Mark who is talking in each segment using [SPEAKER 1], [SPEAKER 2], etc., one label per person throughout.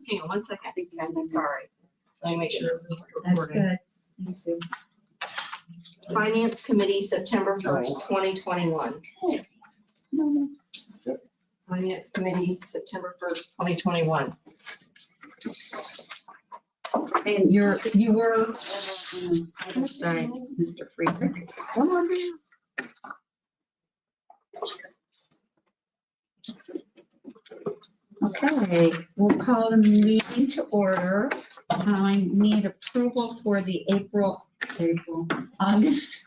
[SPEAKER 1] hang on one second. Sorry. Let me make sure this is
[SPEAKER 2] That's
[SPEAKER 1] recording.
[SPEAKER 2] good. Thank you.
[SPEAKER 1] Finance Committee, September 1st, 2021. Finance Committee, September 1st, 2021.
[SPEAKER 2] And you were, I'm sorry, Mr. Friedrich. Come on down. Okay, we'll call the meeting to order. I need approval for the August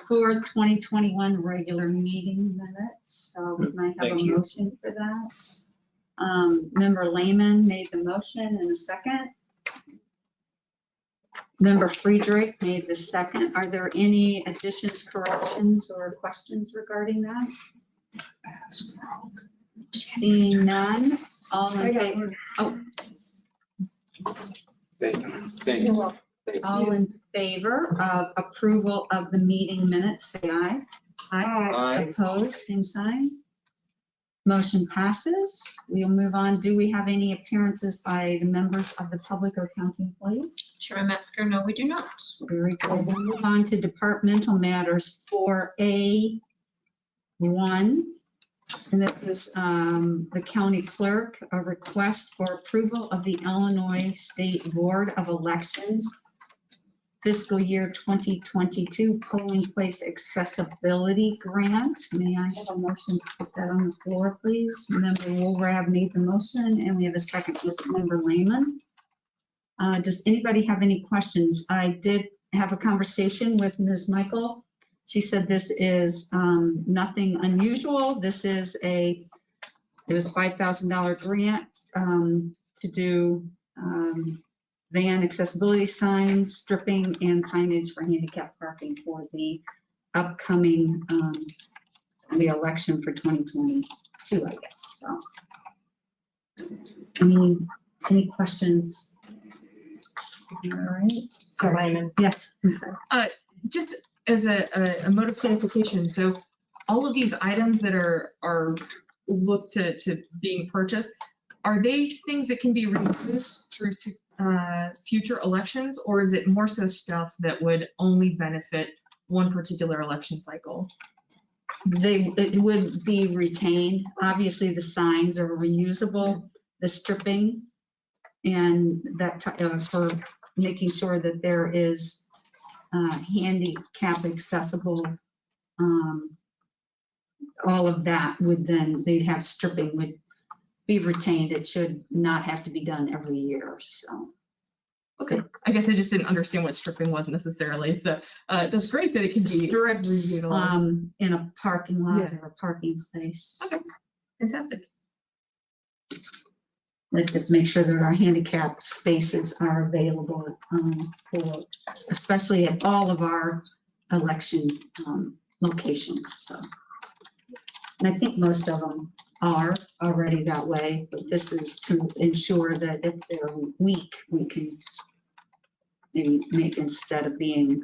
[SPEAKER 2] 4th, 2021 regular meeting minutes. So we might have a motion for that. Member Lehman made the motion in a second. Member Friedrich made the second. Are there any additions, corrections, or questions regarding that? Seeing none, all in favor? Oh.
[SPEAKER 3] Thank you.
[SPEAKER 2] All in favor of approval of the meeting minutes, say aye.
[SPEAKER 3] Aye.
[SPEAKER 2] Opposed, same sign. Motion passes. We'll move on. Do we have any appearances by the members of the public or county employees?
[SPEAKER 1] Chairman Metzger, no, we do not.
[SPEAKER 2] Very good. We'll move on to departmental matters for A1. And that is the county clerk, a request for approval of the Illinois State Board of Elections fiscal year 2022 polling place accessibility grant. May I have a motion to put that on the floor, please? Member Woolrab made the motion, and we have a second with Member Lehman. Does anybody have any questions? I did have a conversation with Ms. Michael. She said this is nothing unusual. This is it was $5,000 grant to do van accessibility signs, stripping, and signage for handicap parking for the upcoming the election for 2022, I guess. So, any questions? All right.
[SPEAKER 1] So Lyman.
[SPEAKER 2] Yes, I'm sorry.
[SPEAKER 4] Just as a mode of clarification, so all of these items that are looked to being purchased, are they things that can be reused through future elections, or is it more so stuff that would only benefit one particular election cycle?
[SPEAKER 2] It would be retained. Obviously, the signs are reusable, the stripping, and that for making sure that there is handicap accessible. All of that would then, they'd have stripping would be retained. It should not have to be done every year, so.
[SPEAKER 4] Okay, I guess I just didn't understand what stripping was necessarily, so that's great that it can be
[SPEAKER 2] Strips
[SPEAKER 4] reutilized.
[SPEAKER 2] in a parking lot
[SPEAKER 4] Yeah.
[SPEAKER 2] or a parking place.
[SPEAKER 4] Okay, fantastic.
[SPEAKER 2] Let's just make sure that our handicap spaces are available for, especially at all of our election locations, so. And I think most of them are already that way, but this is to ensure that if they're weak, we can maybe make, instead of being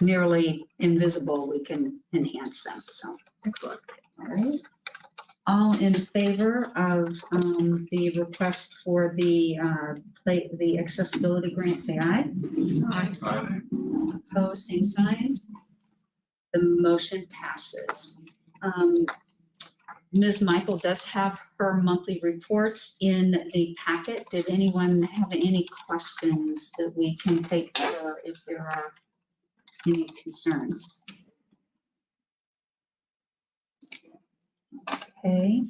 [SPEAKER 2] nearly invisible, we can enhance them, so.
[SPEAKER 4] Excellent.
[SPEAKER 2] All right. All in favor of the request for the accessibility grant, say aye.
[SPEAKER 4] Aye.
[SPEAKER 2] Opposed, same sign. The motion passes. Ms. Michael does have her monthly reports in the packet. Did anyone have any questions that we can take care if there are any concerns? Okay,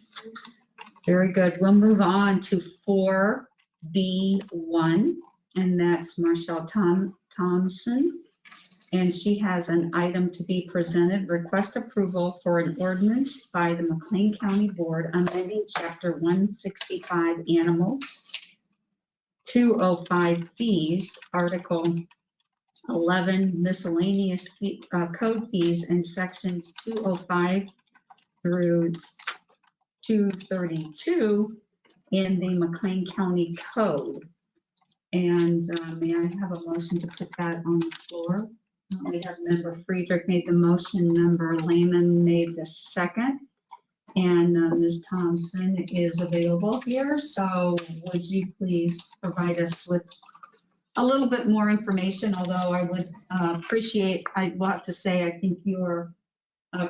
[SPEAKER 2] very good. We'll move on to 4B1, and that's Marshall Thompson. And she has an item to be presented, request approval for an ordinance by the McLean County Board amending Chapter 165 Animals, 205 Fees, Article 11 Miscellaneous Code Fees, and Sections 205 through 232 in the McLean County Code. And may I have a motion to put that on the floor? We have Member Friedrich made the motion, Member Lehman made the second. And Ms. Thompson is available here, so would you please provide us with a little bit more information, although I would appreciate, I will have to say, I think your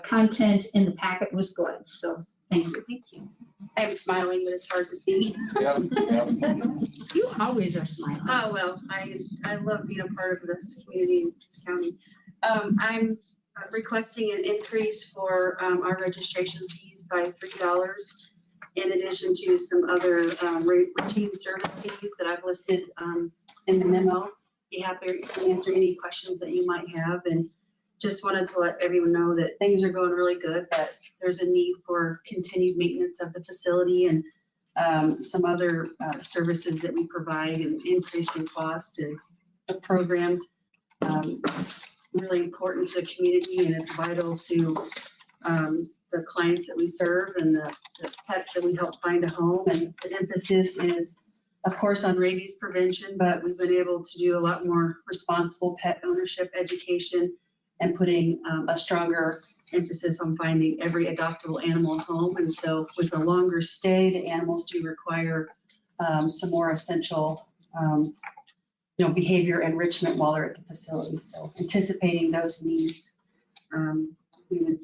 [SPEAKER 2] content in the packet was good, so thank you.
[SPEAKER 5] Thank you. I'm smiling, but it's hard to see.
[SPEAKER 3] Yeah, yeah.
[SPEAKER 2] You always are smiling.
[SPEAKER 5] Oh, well, I love being a part of this community in this county. I'm requesting an increase for our registration fees by $3 in addition to some other routine service fees that I've listed in the memo. Be happy to answer any questions that you might have, and just wanted to let everyone know that things are going really good, but there's a need for continued maintenance of the facility and some other services that we provide and increase in cost to the program. It's really important to the community, and it's vital to the clients that we serve and the pets that we help find a home. And the emphasis is, of course, on rabies prevention, but we've been able to do a lot more responsible pet ownership education and putting a stronger emphasis on finding every adoptable animal a home. And so with a longer stay, the animals do require some more essential behavior enrichment while they're at the facility. So anticipating those needs, we would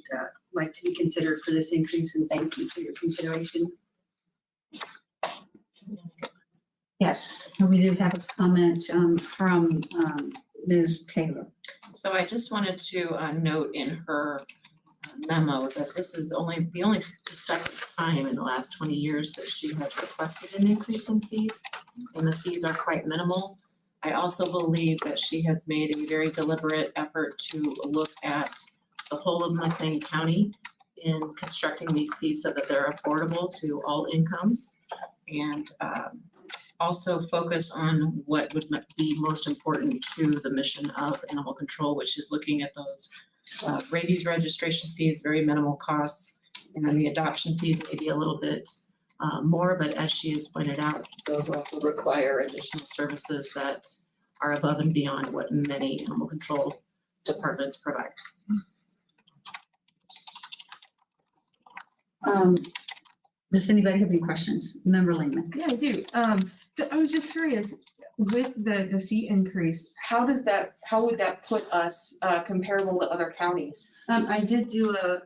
[SPEAKER 5] like to be considered for this increase, and thank you for your consideration.
[SPEAKER 2] Yes, and we do have a comment from Ms. Taylor.
[SPEAKER 1] So I just wanted to note in her memo that this is the only second time in the last 20 years that she has requested an increase in fees, and the fees are quite minimal. I also believe that she has made a very deliberate effort to look at the whole of McLean County in constructing these fees so that they're affordable to all incomes, and also focus on what would be most important to the mission of animal control, which is looking at those rabies registration fees, very minimal costs, and then the adoption fees may be a little bit more, but as she has pointed out, those also require additional services that are above and beyond what many animal control departments provide.
[SPEAKER 2] Does anybody have any questions? Member Lehman.
[SPEAKER 4] Yeah, I do. So I was just curious, with the fee increase, how would that put us comparable to other counties?
[SPEAKER 5] I did do a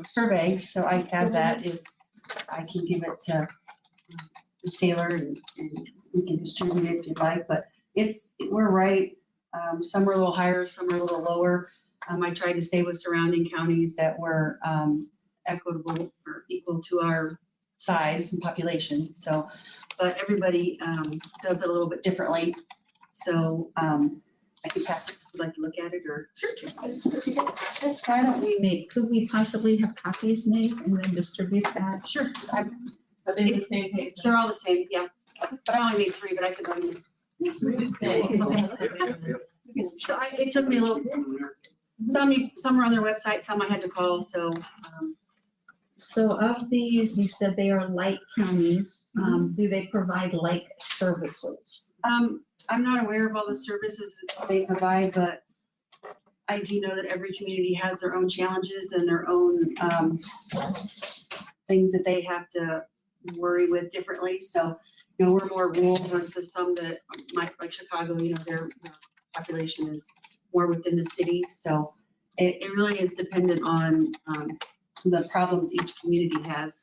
[SPEAKER 5] survey, so I have that. If I can give it to Ms. Taylor and we can distribute it if you'd like, but we're right. Some are a little higher, some are a little lower. I tried to stay with surrounding counties that were equitable or equal to our size and population. So, but everybody does it a little bit differently. So I can pass it if you'd like to look at it, or. Sure.
[SPEAKER 2] Why don't we could we possibly have copies made and then distribute that?
[SPEAKER 5] Sure.
[SPEAKER 1] Are they the same pace?
[SPEAKER 5] They're all the same, yeah. But I only made 3, but I could only. So it took me a little, some were on their website, some I had to call, so.
[SPEAKER 2] So of these, you said they are like counties. Do they provide like services?
[SPEAKER 5] I'm not aware of all the services that they provide, but I do know that every community has their own challenges and their own things that they have to worry with differently. So, we're more rural versus some that might, like Chicago, their population is more within the city. So it really is dependent on the problems each community has.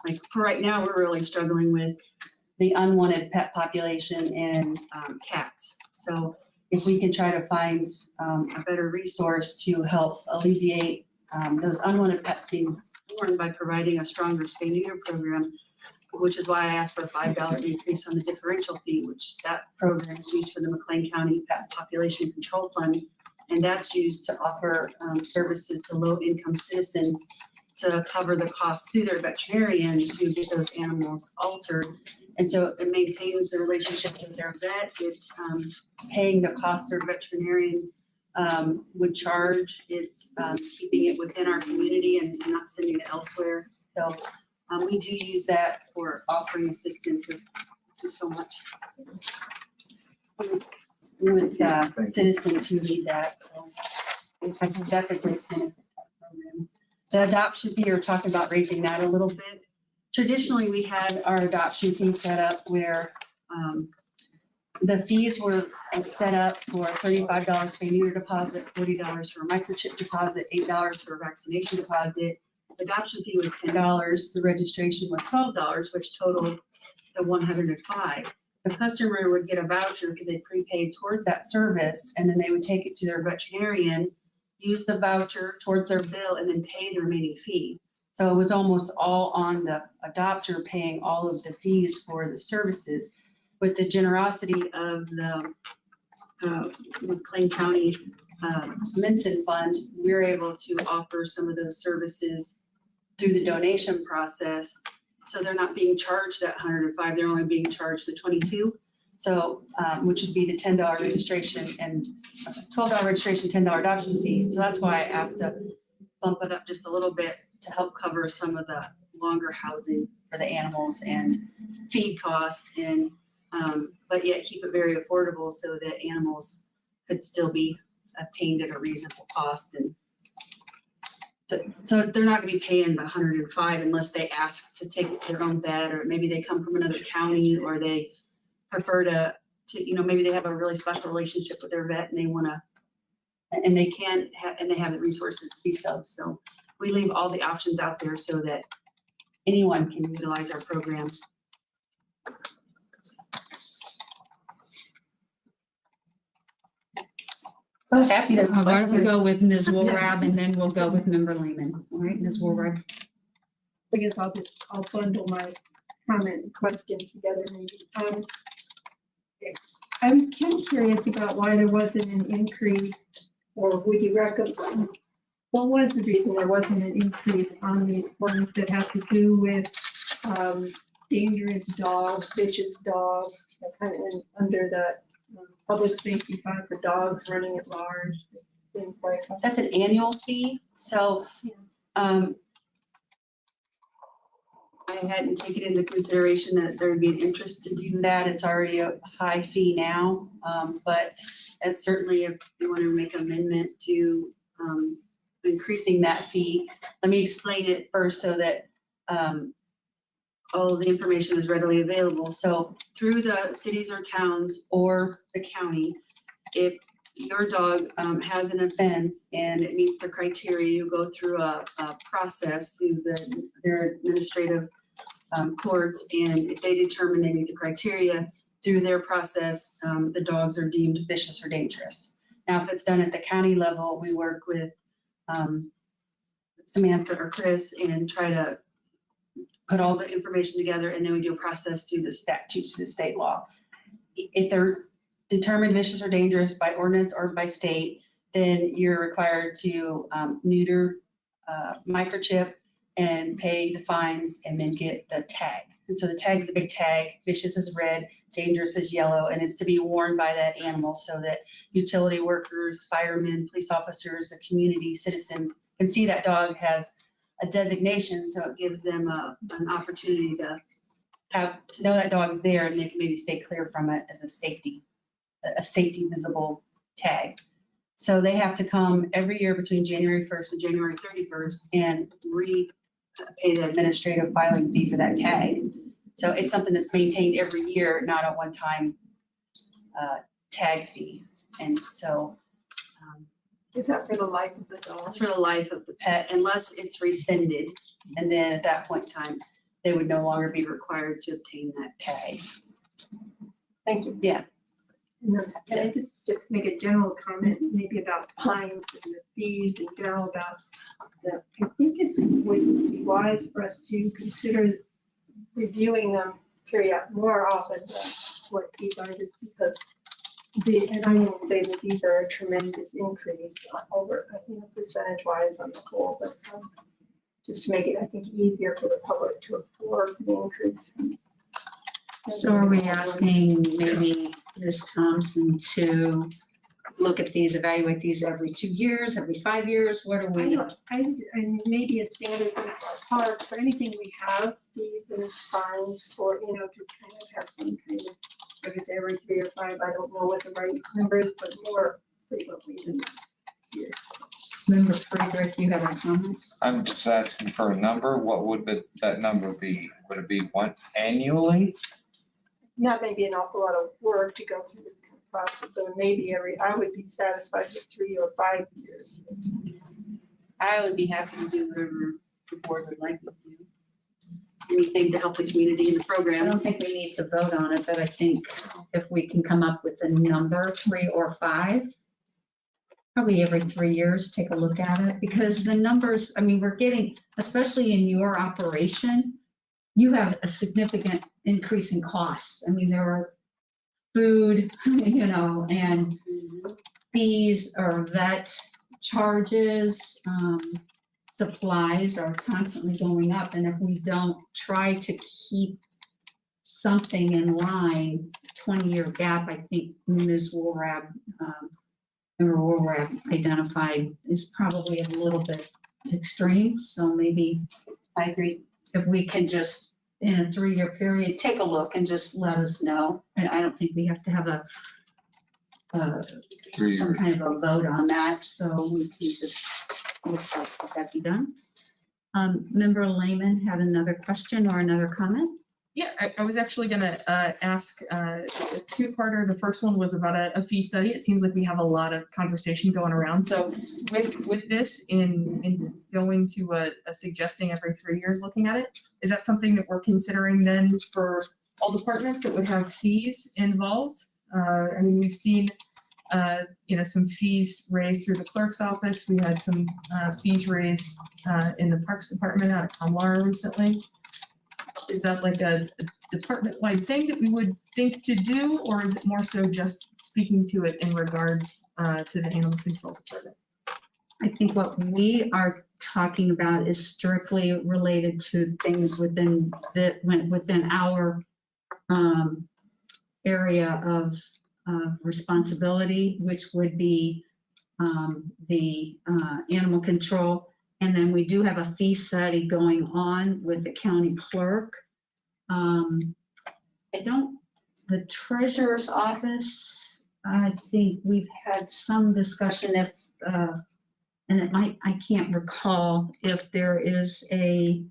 [SPEAKER 5] Like for right now, we're really struggling with the unwanted pet population and cats. So if we can try to find a better resource to help alleviate those unwanted pets being born by providing a stronger spay-neuter program, which is why I asked for a $5 increase on the differential fee, which that program is used for the McLean County Pet Population Control Fund. And that's used to offer services to low-income citizens to cover the cost through their veterinarian to get those animals altered. And so it maintains the relationship with their vet. It's paying the cost their veterinarian would charge. It's keeping it within our community and not sending it elsewhere. So we do use that for offering assistance with just so much with citizens who need that. So I think that's a great benefit of that program. the adoption fee, you're talking about raising that a little bit. Traditionally, we had our adoption fee set up where the fees were set up for $35 for a neuter deposit, $40 for a microchip deposit, $8 for a vaccination deposit. Adoption fee was $10, the registration was $12, which totaled the $105. The customer would get a voucher because they prepaid towards that service, and then they would take it to their veterinarian, use the voucher towards their bill, and then pay the remaining fee. So it was almost all on the adopter paying all of the fees for the services. With the generosity of the McLean County Minson Fund, we're able to offer some of those services through the donation process. So they're not being charged that $105, they're only being charged the $22. So, which would be the $10 registration and $12 registration, $10 adoption fee. So that's why I asked to bump it up just a little bit to help cover some of the longer housing for the animals and feed costs, and but yet keep it very affordable so that animals could still be obtained at a reasonable cost. And so they're not gonna be paying the $105 unless they ask to take it to their own vet, or maybe they come from another county, or they prefer to maybe they have a really special relationship with their vet and they wanna, and they can have, and they have the resources to do so. So we leave all the options out there so that anyone can utilize our program. So happy to.
[SPEAKER 2] Why don't we go with Ms. Woolrab and then we'll go with Member Lehman. All right, Ms. Woolrab.
[SPEAKER 6] I guess I'll bundle my comment and question together maybe. I'm kind of curious about why there wasn't an increase, or would you recommend, what was the reason there wasn't an increase on the ones that have to do with dangerous dogs, vicious dogs, that kind of under the public safety fund for dogs running at large, things like that?
[SPEAKER 5] That's an annual fee, so, I hadn't taken into consideration that there would be an interest to do that. It's already a high fee now, but it's certainly, if you want to make an amendment to, increasing that fee. Let me explain it first so that, all of the information is readily available. So through the cities or towns or the county, if your dog has an offense and it meets the criteria, you go through a process through their administrative courts, and if they determine they meet the criteria through their process, the dogs are deemed vicious or dangerous. Now, if it's done at the county level, we work with Samantha or Chris and try to put all the information together, and then we do a process through the statutes, through the state law. If they're determined vicious or dangerous by ordinance or by state, then you're required to neuter, microchip, and pay the fines, and then get the tag. And so the tag is a big tag. Vicious is red, dangerous is yellow, and it's to be worn by that animal so that utility workers, firemen, police officers, the community, citizens can see that dog has a designation, so it gives them an opportunity to know that dog is there, and they can maybe stay clear from it as a safety visible tag. So they have to come every year between January 1st and January 31st and pay the administrative filing fee for that tag. So it's something that's maintained every year, not a one-time tag fee. And so
[SPEAKER 6] Is that for the life of the dog?
[SPEAKER 5] that's for the life of the pet, unless it's rescinded. And then at that point in time, they would no longer be required to obtain that tag.
[SPEAKER 6] Thank you.
[SPEAKER 5] Yeah.
[SPEAKER 6] And then can I just make a general comment, maybe about fines and the fees in general about the, I think it would be wise for us to consider reviewing them more often than what these are, just because and I won't say that these are a tremendous increase over, percentage wise on the whole, but just to make it, I think, easier for the public to absorb the increase.
[SPEAKER 2] So are we asking maybe Ms. Thompson to look at these, evaluate these every 2 years, every 5 years? What are we?
[SPEAKER 6] And maybe a standard thing for our park, for anything we have, fees and fines for, to kind of have some kind of, if it's every 3 or 5, I don't know what the right number is, but more frequently than years.
[SPEAKER 2] Member Friedrich, you have a comment?
[SPEAKER 3] I'm just asking for a number. What would that number be? Would it be one annually?
[SPEAKER 6] That may be an awful lot of work to go through this process, so maybe I would be satisfied with 3 or 5 years.
[SPEAKER 5] I would be happy to do whatever the board would like me to do. Anything to help the community in the
[SPEAKER 2] I
[SPEAKER 5] program.
[SPEAKER 2] don't think we need to vote on it, but I think if we can come up with a number, 3 or 5, probably every 3 years, take a look at it, because the numbers, I mean, we're getting, especially in your operation, you have a significant increase in costs. I mean, there are food, and fees or vet charges, supplies are constantly going up, and if we don't try to keep something in line, 20-year gap, I think Ms. Woolrab, Member Woolrab identified is probably a little bit extreme, so maybe
[SPEAKER 5] I agree.
[SPEAKER 2] if we can just, in a 3-year period, take a look and just let us know. And I don't think we have to have some kind of a vote on that, so we can just, looks like that be done. Member Lehman had another question or another comment?
[SPEAKER 4] Yeah, I was actually gonna ask a two-parter. The first one was about a fee study. It seems like we have a lot of conversation going around. So with this in going to a suggesting every 3 years looking at it, is that something that we're considering then for all departments that would have fees involved? I mean, we've seen some fees raised through the clerk's office. We had some fees raised in the Parks Department out of Comlar recently. Is that like a department-wide thing that we would think to do, or is it more so just speaking to it in regard to the animal control department?
[SPEAKER 2] I think what we are talking about is strictly related to things within our area of responsibility, which would be the animal control. And then we do have a fee study going on with the county clerk. The treasurer's office, I think we've had some discussion if, and I can't recall if there is a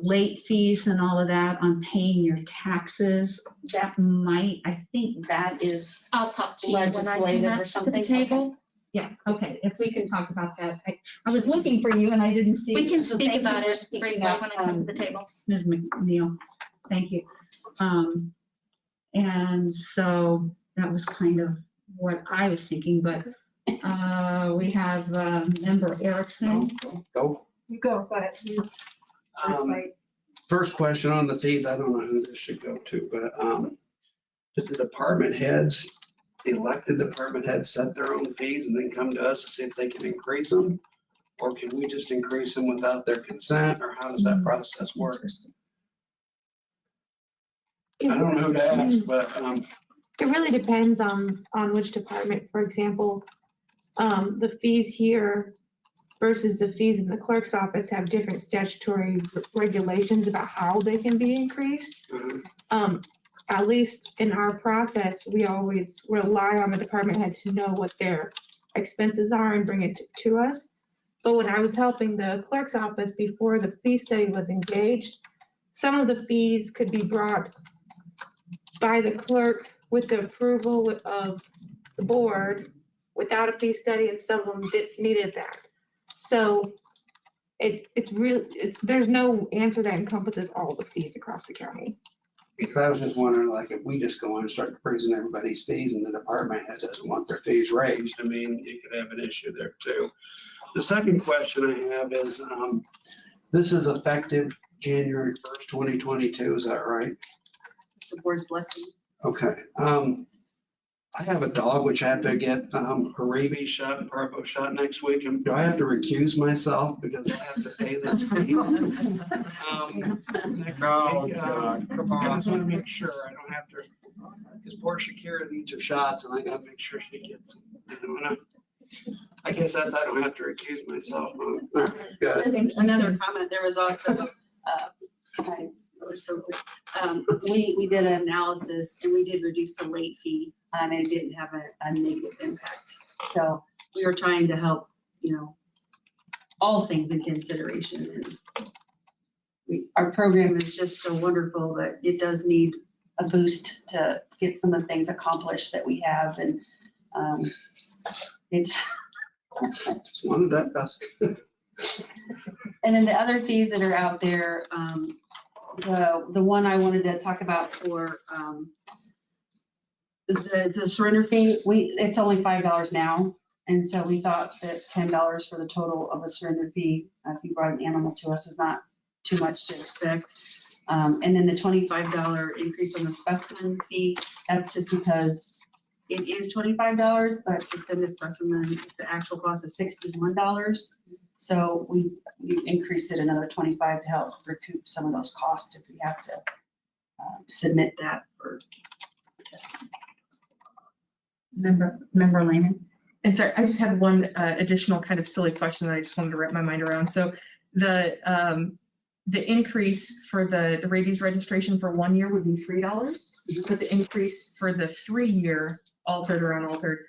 [SPEAKER 2] late fees and all of that on paying your taxes. That might, I think that is
[SPEAKER 7] I'll talk to you when I come
[SPEAKER 2] legislative or
[SPEAKER 7] back to
[SPEAKER 2] something.
[SPEAKER 7] the table.
[SPEAKER 2] Yeah, okay, if we can talk about that. I was looking for you and I didn't see.
[SPEAKER 7] We can
[SPEAKER 2] so
[SPEAKER 7] speak
[SPEAKER 2] thank you
[SPEAKER 7] about
[SPEAKER 2] for
[SPEAKER 7] it
[SPEAKER 2] speaking
[SPEAKER 7] briefly
[SPEAKER 2] up,
[SPEAKER 7] when I come to the table.
[SPEAKER 2] Ms. McNeil, thank you. And so that was kind of what I was thinking, but we have Member Erickson.
[SPEAKER 3] Go.
[SPEAKER 6] You go, ahead.
[SPEAKER 8] First question on the fees, I don't know who this should go to, but did the department heads, elected department heads set their own fees and then come to us to see if they can increase them? Or can we just increase them without their consent, or how does that process work? I don't know who to ask, but
[SPEAKER 9] It really depends on which department. For example, the fees here versus the fees in the clerk's office have different statutory regulations about how they can be increased. At least in our process, we always rely on the department head to know what their expenses are and bring it to us. But when I was helping the clerk's office before the fee study was engaged, some of the fees could be brought by the clerk with the approval of the board without a fee study, and some of them needed that. So there's no answer that encompasses all the fees across the county.
[SPEAKER 8] because I was just wondering, like, if we just go in and start raising everybody's fees and the department head doesn't want their fees raised, I mean, you could have an issue there too. The second question I have is, this is effective January 1st, 2022, is that right?
[SPEAKER 5] The board's blessing.
[SPEAKER 8] Okay, I have a dog which I have to get her rabies shot and parvo shot next week. And do I have to recuse myself because I have to pay this fee? Come on, I just want to make sure I don't have to, because poor Shakira needs her shots and I gotta make sure she gets them. You know, and I guess I don't have to recuse myself. Good.
[SPEAKER 5] Another comment, there was also, we did an analysis and we did reduce the late fee and it didn't have a negative impact. So we were trying to help, all things in consideration. And our program is just so wonderful, but it does need a boost to get some of the things accomplished that we have. And it's
[SPEAKER 8] Just wanted that ask.
[SPEAKER 5] And then the other fees that are out there, the one I wanted to talk about for the surrender fee, it's only $5 now. And so we thought that $10 for the total of a surrender fee, if you brought an animal to us, is not too much to expect. And then the $25 increase on the specimen fee, that's just because it is $25, but to send a specimen, the actual cost is $61. So we increased it another $25 to help recoup some of those costs if we have to submit that for testing.
[SPEAKER 2] Member Lehman?
[SPEAKER 4] And sorry, I just had one additional kind of silly question that I just wanted to wrap my mind around. So the increase for the rabies registration for 1 year would be $3, but the increase for the 3-year altered or unaltered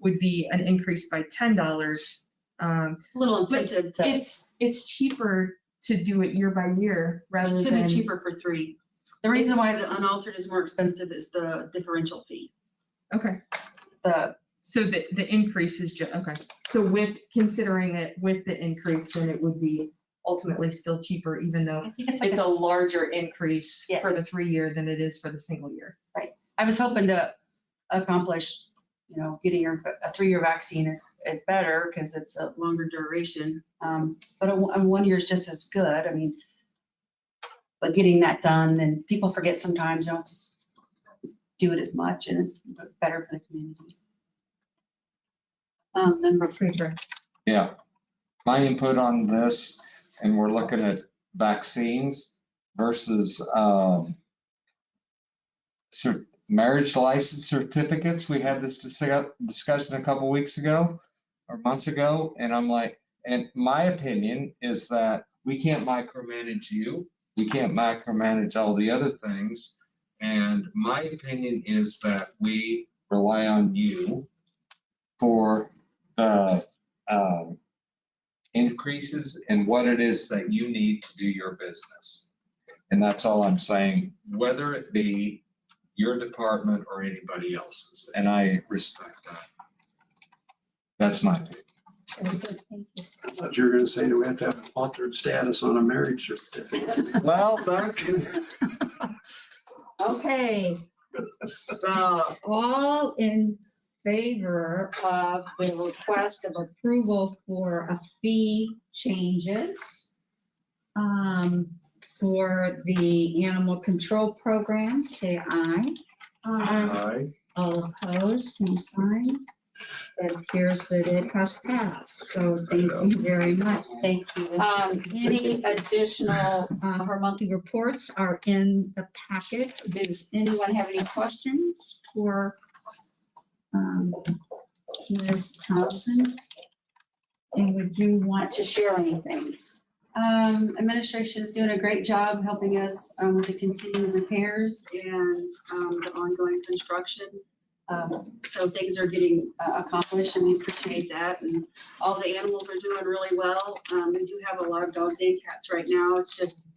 [SPEAKER 4] would be an increase by $10.
[SPEAKER 5] It's a little incentive to.
[SPEAKER 4] It's cheaper to do it year by year rather
[SPEAKER 5] It should be
[SPEAKER 4] than.
[SPEAKER 5] cheaper for 3. The reason why the unaltered is more expensive is the differential fee.
[SPEAKER 4] Okay, so the increase is just, okay. So with considering it with the increase, then it would be ultimately still cheaper, even though
[SPEAKER 5] I think it's like
[SPEAKER 4] it's a larger increase
[SPEAKER 5] Yes.
[SPEAKER 4] for the 3-year than it is for the single year.
[SPEAKER 5] I was hoping to accomplish, getting a 3-year vaccine is better because it's a longer duration. But a 1 year is just as good. I mean, but getting that done, then people forget sometimes, you don't do it as much, and it's better for the community.
[SPEAKER 2] Member Friedrich?
[SPEAKER 3] Yeah, my input on this, and we're looking at vaccines versus marriage license certificates. We had this discussion a couple weeks ago or months ago, and I'm like, and my opinion is that we can't micromanage you. We can't micromanage all the other things. And my opinion is that we rely on you for the increases in what it is that you need to do your business. And that's all I'm saying, whether it be your department or anybody else's. And I respect that. That's my opinion.
[SPEAKER 8] I thought you were gonna say that we have to have an altered status on a marriage certificate.
[SPEAKER 3] Well, that
[SPEAKER 2] Okay, so all in favor of the request of approval for a fee changes for the animal control program, say aye.
[SPEAKER 3] Aye.
[SPEAKER 2] All opposed, same sign. It appears that it has passed, so thank you very much.
[SPEAKER 5] Thank you.
[SPEAKER 2] Any additional, her monthly reports are in the packet. Does anyone have any questions for Ms. Thompson? And would you want to share anything?
[SPEAKER 5] Administration is doing a great job helping us with the continued repairs and the ongoing construction. So things are getting accomplished, and we appreciate that. And all the animals are doing really well. We do have a lot of dogs and cats right now. It's just,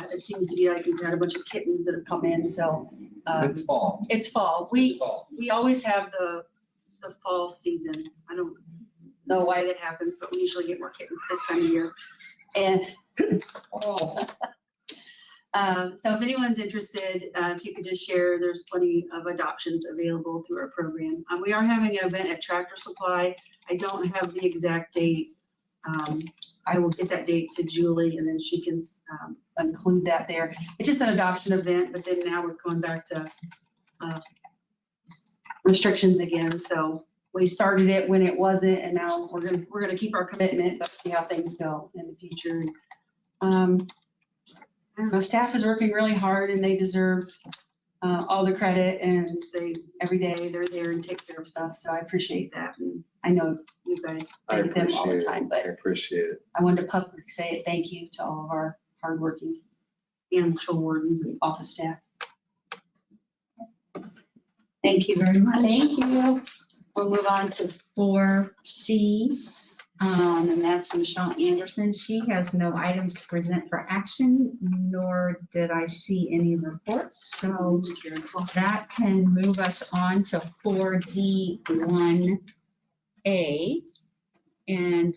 [SPEAKER 5] it seems to be like we've got a bunch of kittens that have come in, so.
[SPEAKER 3] It's fall.
[SPEAKER 5] It's fall.
[SPEAKER 3] It's fall.
[SPEAKER 5] We always have the fall season. I don't know why that happens, but we usually get more kittens this time of year. And so if anyone's interested, if you could just share, there's plenty of adoptions available through our program. We are having an event at Tractor Supply. I don't have the exact date. I will get that date to Julie, and then she can include that there. It's just an adoption event, but then now we're going back to restrictions again. So we started it when it wasn't, and now we're gonna keep our commitment, but see how things go in the future. I don't know, staff is working really hard, and they deserve all the credit, and every day they're there and take care of stuff. So I appreciate that. And I know you guys
[SPEAKER 3] I
[SPEAKER 5] thank them all the
[SPEAKER 3] appreciate
[SPEAKER 5] time,
[SPEAKER 3] it. I
[SPEAKER 5] but
[SPEAKER 3] appreciate it.
[SPEAKER 5] I wanted to publicly say it. Thank you to all of our hardworking animal control wardens and office staff.
[SPEAKER 2] Thank you very much.
[SPEAKER 5] Thank you.
[SPEAKER 2] We'll move on to 4C, And that's Michelle Anderson. She has no items to present for action, nor did I see any reports. So that can move us on to 4D1A. And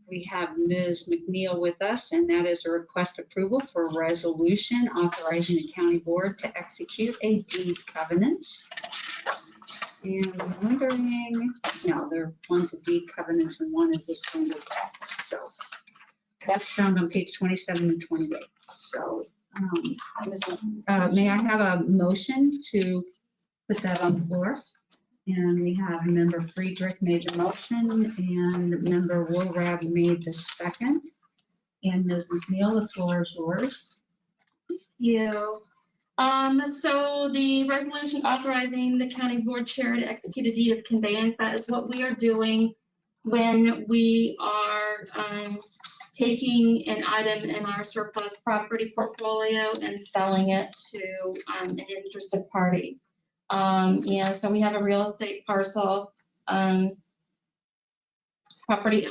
[SPEAKER 2] we have Ms. McNeil with us, and that is a request approval for a resolution authorizing the county board to execute a deed covenant. And I'm wondering, no, one's a deed covenants and one is a standard text. So that's found on page 27 and 28. So may I have a motion to put that on the floor? And we have member Friedrich made the motion and member Woolrab made the second. And Ms. McNeil, the floor is yours.
[SPEAKER 7] You. So the resolution authorizing the county board chair to execute a deed of conveyance, that is what we are doing when we are taking an item in our surplus property portfolio and selling it to an interested party. Yeah, so we have a real estate parcel. Property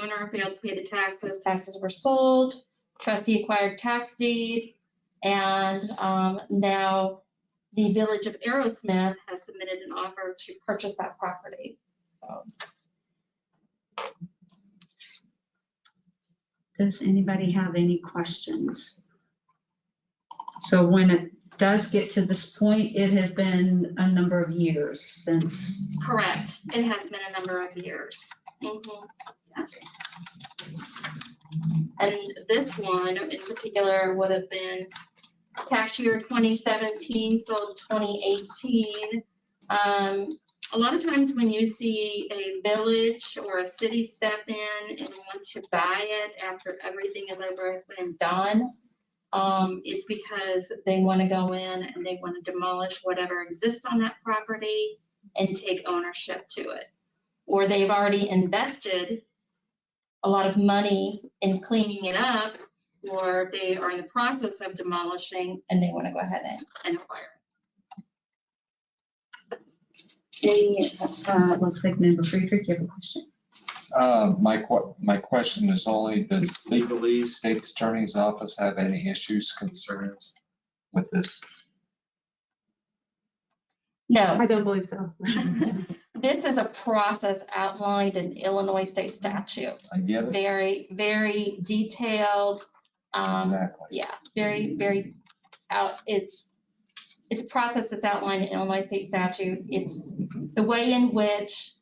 [SPEAKER 7] owner failed to pay the taxes. Taxes were sold. Trustee acquired tax deed. And now the village of Aerosmith has submitted an offer to purchase that property. So.
[SPEAKER 2] Does anybody have any questions? So when it does get to this point, it has been a number of years since.
[SPEAKER 7] Correct. It has been a number of years. Yes. And this one in particular would have been tax year 2017, sold 2018. A lot of times when you see a village or a city step in and want to buy it after everything has ever been done, it's because they want to go in and they want to demolish whatever exists on that property and take ownership to it. Or they've already invested a lot of money in cleaning it up, or they are in the process of demolishing and they want to go ahead and acquire
[SPEAKER 2] It looks like member Friedrich, you have a question?
[SPEAKER 3] My question is only, does legally state attorney's office have any issues, concerns with this?
[SPEAKER 7] No,
[SPEAKER 9] I don't believe so.
[SPEAKER 7] this is a process outlined in Illinois state statute.
[SPEAKER 3] I get it.
[SPEAKER 7] Very, very detailed.
[SPEAKER 3] Exactly.
[SPEAKER 7] Yeah, very, very it's a process that's outlined in Illinois state statute. It's the way in which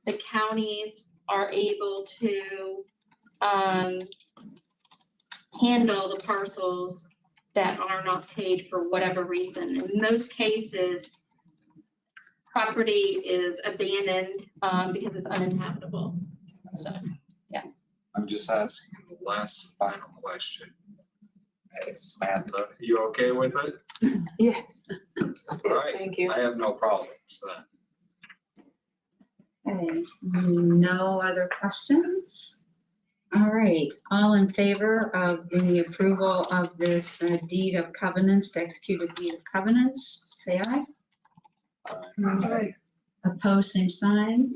[SPEAKER 7] the counties are able to handle the parcels that are not paid for whatever reason. In most cases, property is abandoned because it's uninhabitable. So,
[SPEAKER 3] I'm just asking the last and final question. Hey, Samantha, are you okay with it?
[SPEAKER 9] Yes.
[SPEAKER 3] All
[SPEAKER 9] Yes,
[SPEAKER 3] right.
[SPEAKER 9] thank you.
[SPEAKER 3] I have no problem. So,
[SPEAKER 2] Okay, no other questions? All right, all in favor of the approval of this deed of covenants, to execute a deed of covenants, say aye.
[SPEAKER 3] Aye.
[SPEAKER 2] Opposed, same sign.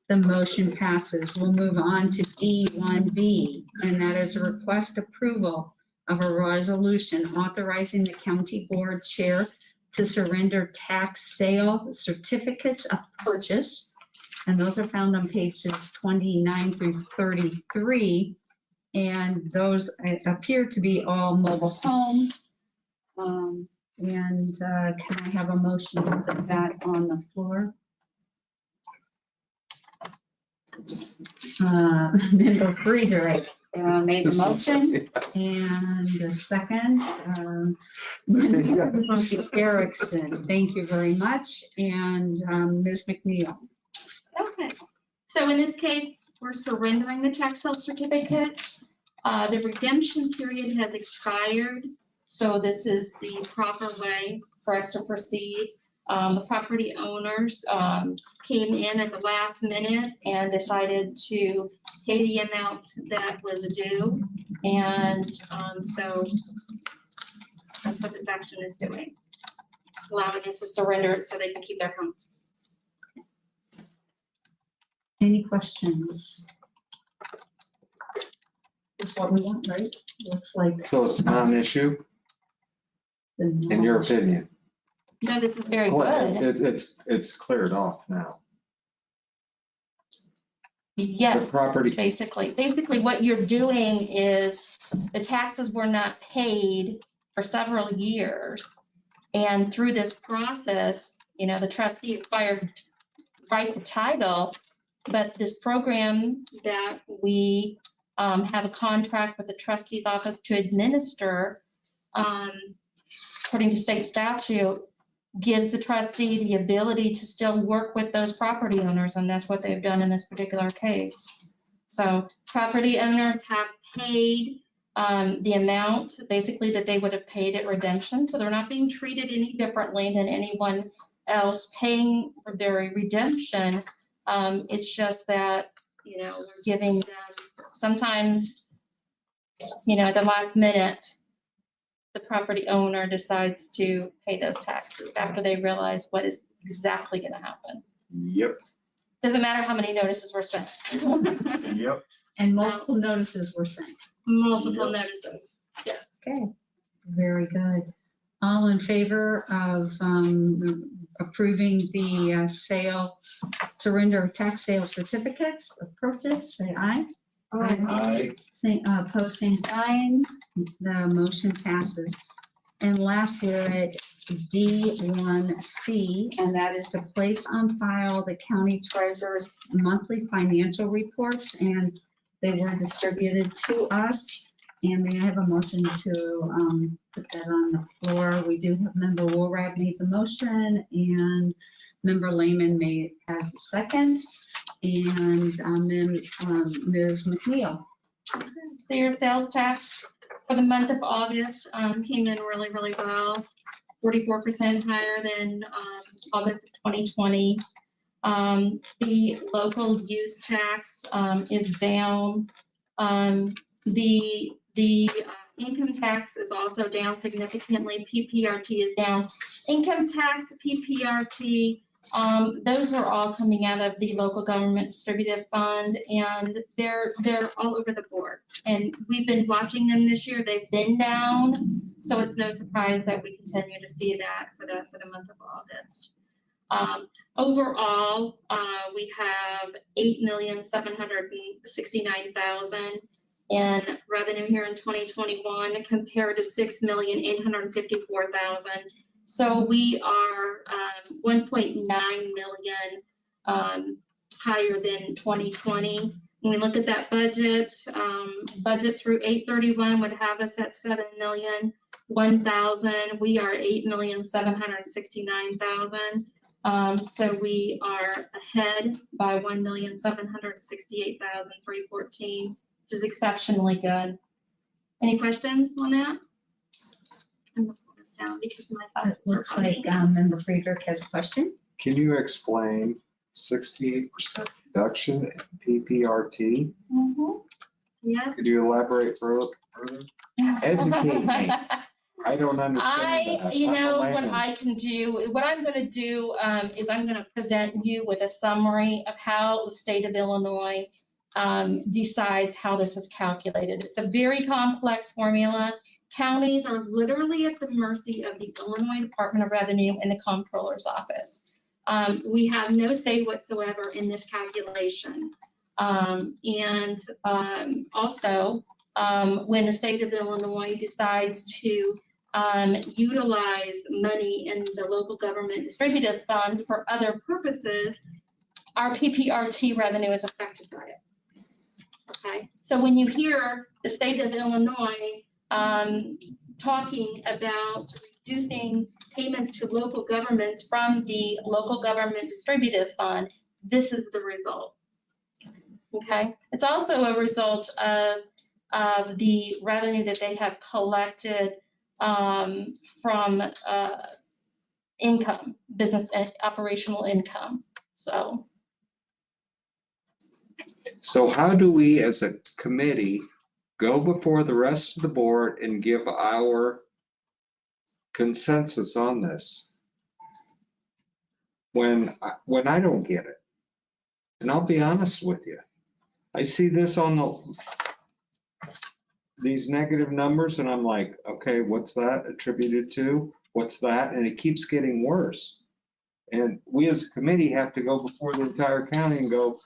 [SPEAKER 2] The motion passes. We'll move on to D1B, and that is a request approval of a resolution authorizing the county board chair to surrender tax sale certificates of purchase. And those are found on pages 29 through 33. And those appear to be all mobile home. Can I have a motion to put that on the floor? Member Friedrich made the motion, and the second, Erickson. Thank you very much, and Ms. McNeil.
[SPEAKER 7] okay. So in this case, we're surrendering the tax sale certificates. The redemption period has expired, so this is the proper way for us to proceed. The property owners came in at the last minute and decided to pay the amount that was due. And so that's what this action is doing, allowing us to surrender it so they can keep their home.
[SPEAKER 2] Any questions? is what we want, right? Looks like.
[SPEAKER 3] So it's not an issue, in your opinion?
[SPEAKER 7] No, this is very good.
[SPEAKER 3] It's cleared off now. The
[SPEAKER 7] Yes,
[SPEAKER 3] property,
[SPEAKER 7] basically what you're doing is the taxes were not paid for several years. And through this process, the trustee acquired right to title, but this program that we have a contract with the trustee's office to administer, according to state statute, gives the trustee the ability to still work with those property owners, and that's what they've done in this particular case. So property owners have paid the amount basically that they would have paid at redemption, so they're not being treated any differently than anyone else paying for their redemption. It's just that, we're giving them sometimes, at the last minute, the property owner decides to pay those taxes after they realize what is exactly going to happen.
[SPEAKER 3] yep,
[SPEAKER 7] Doesn't matter how many notices were sent.
[SPEAKER 3] yep.
[SPEAKER 2] And multiple notices were sent.
[SPEAKER 7] Multiple notices, yes.
[SPEAKER 2] Okay, very good. All in favor of approving the surrender of tax sale certificates of purchase, say aye.
[SPEAKER 8] Aye.
[SPEAKER 2] Say, opposed, same sign. The motion passes. And last, we're at D1C, and that is to place on file the county treasurer's monthly financial reports, and they were distributed to us. And may I have a motion to put that on the floor? We do have Member Woolrab made the motion, and Member Lehman has a second, and then Ms. McNeil.
[SPEAKER 7] So your sales tax for the month of August came in really, really well, 44% higher than August of 2020. The local use tax is down. The income tax is also down significantly. PPRT is down. Income tax, PPRT, those are all coming out of the local government distributive fund, and they're all over the board. And we've been watching them this year. They've been down, so it's no surprise that we continue to see that for the month of August. Overall, we have $8,769,000 in revenue here in 2021 compared to $6,854,000. So we are 1.9 million higher than 2020. When we look at that budget, budget through 8/31 would have us at 7,001,000. We are 8,769,000. So we are ahead by 1,768,314, which is exceptionally good. Any questions on that? I'm gonna pull this down because my
[SPEAKER 2] It
[SPEAKER 7] thoughts are
[SPEAKER 2] looks like Member Friedrich has a question.
[SPEAKER 3] Can you explain 68% reduction in PPRT?
[SPEAKER 7] Yeah.
[SPEAKER 3] Could you elaborate further? Educate me. I don't understand that. I'm a
[SPEAKER 7] What
[SPEAKER 3] layman.
[SPEAKER 7] I can do, what I'm gonna do, is I'm gonna present you with a summary of how the state of Illinois decides how this is calculated. It's a very complex formula. Counties are literally at the mercy of the Illinois Department of Revenue and the Comptroller's Office. We have no say whatsoever in this calculation. Also, when the state of Illinois decides to utilize money in the local government distributive fund for other purposes, our PPRT revenue is affected by it. Okay, so when you hear the state of Illinois talking about reducing payments to local governments from the local government distributive fund, this is the result. Okay, it's also a result of the revenue that they have collected from income, business and operational income.
[SPEAKER 3] So how do we as a committee go before the rest of the board and give our consensus on this? When I don't get it. And I'll be honest with you. I see this on these negative numbers and I'm like, okay, what's that attributed to? What's that? And it keeps getting worse. And we as a committee have to go before the entire county and go,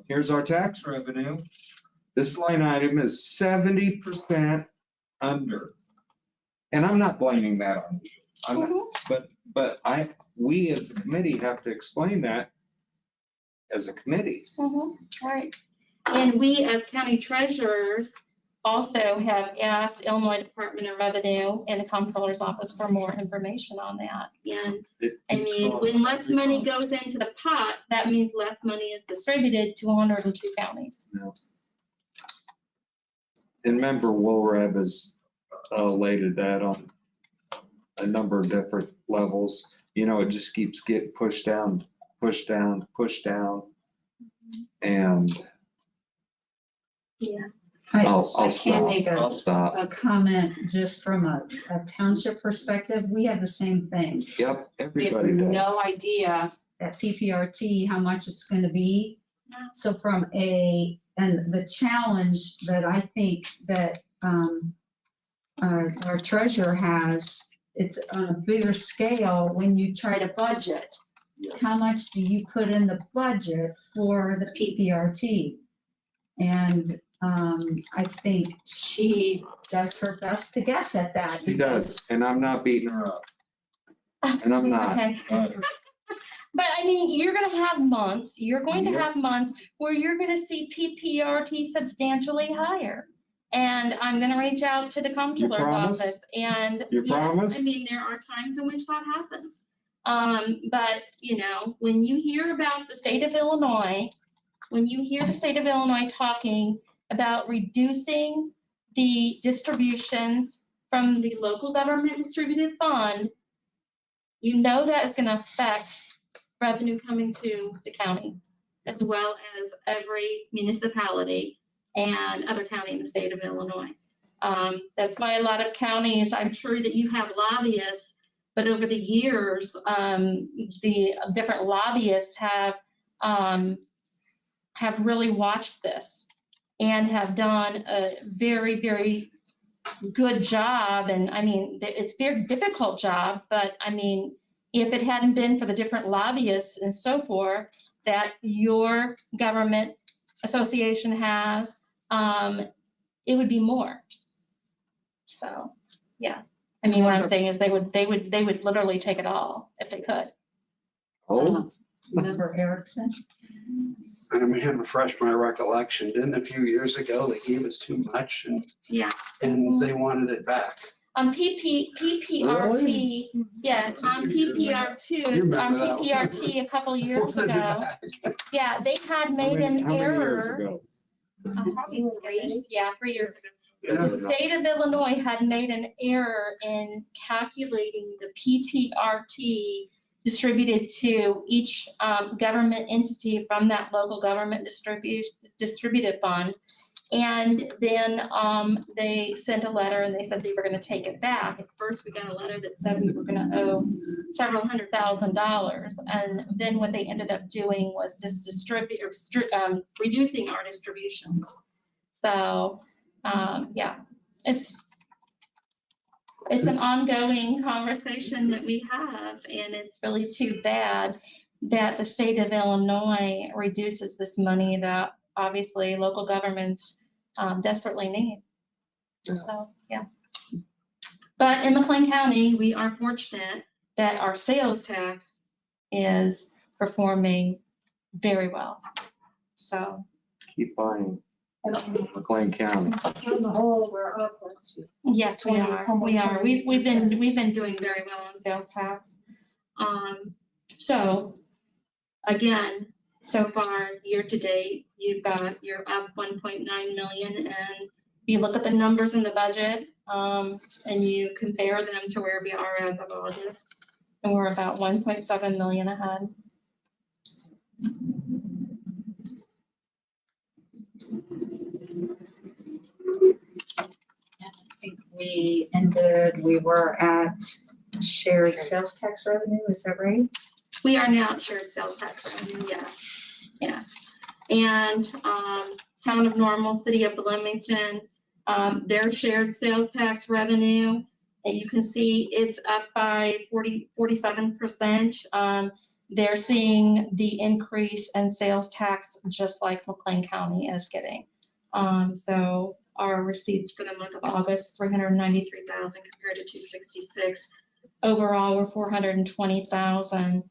[SPEAKER 3] here's our tax revenue. This line item is 70% under. And I'm not blaming that on you. I'm not, but we as a committee have to explain that as a committee.
[SPEAKER 7] Right. And we as county treasurers also have asked Illinois Department of Revenue and the Comptroller's Office for more information on that. And I mean, when less money goes into the pot, that means less money is distributed to 102 counties.
[SPEAKER 3] And remember, WillReb has elated that on a number of different levels. You know, it just keeps getting pushed down, pushed down, pushed down. And
[SPEAKER 7] Yeah.
[SPEAKER 3] I'll
[SPEAKER 2] I can
[SPEAKER 3] stop.
[SPEAKER 2] make
[SPEAKER 3] I'll stop.
[SPEAKER 2] a comment just from a township perspective. We have the same thing.
[SPEAKER 3] Yep,
[SPEAKER 2] We have
[SPEAKER 3] everybody does.
[SPEAKER 2] no idea at PPRT how much it's gonna be. So and the challenge that I think that our treasurer has, it's on a bigger scale when you try to budget. How much do you put in the budget for the PPRT? And I think she does her best to guess at that.
[SPEAKER 3] She does, and I'm not beating her up. And I'm not.
[SPEAKER 7] Okay. But I mean, you're going to have months where you're going to see PPRT substantially higher. And I'm going to reach out to the Comptroller's
[SPEAKER 3] promise?
[SPEAKER 7] Office and
[SPEAKER 3] You promise?
[SPEAKER 7] I mean, there are times in which that happens. But you know, when you hear about the state of Illinois, talking about reducing the distributions from the local government distributed fund, you know that is going to affect revenue coming to the county, as well as every municipality and other county in the state of Illinois. That's why a lot of counties, I'm sure that you have lobbyists, but over the years, the different lobbyists have really watched this and have done a very, very good job. And I mean, it's a very difficult job, but I mean, if it hadn't been for the different lobbyists and so forth that your government association has, it would be more. So, yeah. I mean, what I'm saying is they would literally take it all if they could.
[SPEAKER 3] Oh,
[SPEAKER 2] Member Erickson?
[SPEAKER 8] I may have refreshed my recollection. Didn't a few years ago, they gave us too much
[SPEAKER 7] Yeah.
[SPEAKER 8] and they wanted it back.
[SPEAKER 7] On PPRT, yes, on
[SPEAKER 8] You remember that one.
[SPEAKER 7] PPRT a couple years
[SPEAKER 8] Wanted it
[SPEAKER 7] ago,
[SPEAKER 8] back.
[SPEAKER 7] yeah, they had made
[SPEAKER 3] how
[SPEAKER 7] an
[SPEAKER 3] many years
[SPEAKER 7] error.
[SPEAKER 3] ago?
[SPEAKER 7] Probably 3 years ago.
[SPEAKER 8] Yeah.
[SPEAKER 7] The state of Illinois had made an error in calculating the PPRT distributed to each government entity from that local government distributed fund. And then they sent a letter and they said they were going to take it back. At first, we got a letter that said we were going to owe several $100,000. And then what they ended up doing was just reducing our distributions. So, yeah, it's an ongoing conversation that we have, and it's really too bad that the state of Illinois reduces this money that obviously local governments desperately need. So, yeah. But in McLean County, we are fortunate that our sales tax is performing very well. So,
[SPEAKER 3] Keep buying McLean County.
[SPEAKER 6] On the whole, we're up.
[SPEAKER 7] yes, we
[SPEAKER 6] 20,
[SPEAKER 7] are.
[SPEAKER 6] almost
[SPEAKER 7] We are. We've been
[SPEAKER 6] 20%.
[SPEAKER 7] doing very well on sales tax. So again, so far year to date, you're up 1.9 million, and you look at the numbers in the budget, and you compare them to where we are as of August, and we're about 1.7 million ahead.
[SPEAKER 2] I think we were at shared sales tax revenue, is that right?
[SPEAKER 7] We are now at shared sales tax revenue, yes, yes. And Town of Normal, City of Bloomington, Their shared sales tax revenue, and you can see it's up by 47%. They're seeing the increase in sales tax just like McLean County is getting. So our receipts for the month of August, 393,000 compared to 266. Overall, we're 420,000